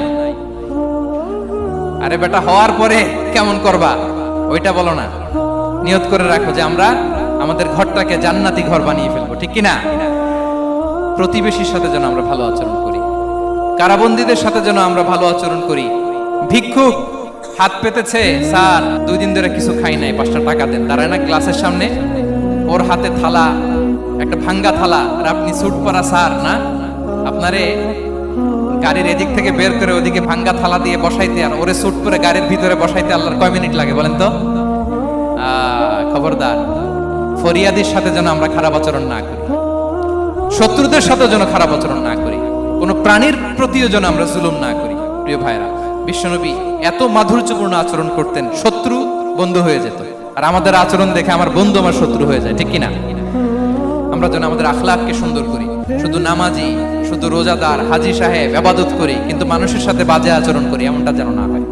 আরে বেটা, হওয়ার পরে কেমন করবা ওইটা বলো না। নিয়ত করে রাখো যে আমরা আমাদের ঘরটাকে জান্নাতি ঘর বানিয়ে ফেলবো, ঠিক কিনা? প্রতিবেশীর সাথে যেন আমরা ভালো আচরণ করি, কারাবন্দীদের সাথে যেন আমরা ভালো আচরণ করি। ভিক্ষুক হাত পেতেছে, স্যার 2 দিন ধরে কিছু খাই নাই, 5টা টাকা দেন। দাঁড়ায় না গ্লাসের সামনে, ওর হাতে থালা, একটা ভাঙ্গা থালা, আর আপনি স্যুট পরা স্যার না, আপনারে গাড়ির এদিক থেকে বের করে ওদিকে ভাঙ্গা থালা দিয়ে বসাইতে আর ওরে স্যুট পরে গাড়ির ভিতরে বসাইতে আল্লাহর কয় মিনিট লাগে বলেন তো? খবরদার, ফরিয়াদির সাথে যেন আমরা খারাপ আচরণ না করি, শত্রুদের সাথে যেন খারাপ আচরণ না করি, কোনো প্রাণীর প্রতিও যেন আমরা জুলুম না করি। প্রিয় ভাইরা, বিশ্বনবী এত মাধুর্যপূর্ণ আচরণ করতেন, শত্রু বন্ধু হয়ে যেত। আর আমাদের আচরণ দেখে আমার বন্ধু আমার শত্রু হয়ে যায়, ঠিক কিনা? আমরা যেন আমাদের আখলাককে সুন্দর করি। শুধু নামাজি, শুধু রোজাদার, হাজি সাহেব ইবাদত করি কিন্তু মানুষের সাথে বাজে আচরণ করি, এমনটা যেন না হয়।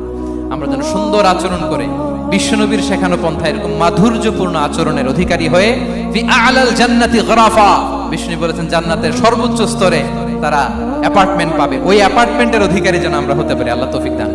আমরা যেন সুন্দর আচরণ করে বিশ্বনবীর শেখানো পন্থা এরকম মাধুর্যপূর্ণ আচরণের অধিকারী হয়ে ফি আ'লাল জান্নাতি গরাফা, বিষ্ণু বলেছেন জান্নাতের সর্বোচ্চ স্তরে তারা অ্যাপার্টমেন্ট পাবে। ওই অ্যাপার্টমেন্টের অধিকারী যেন আমরা হতে পারি। আল্লাহ তৌফিক দান।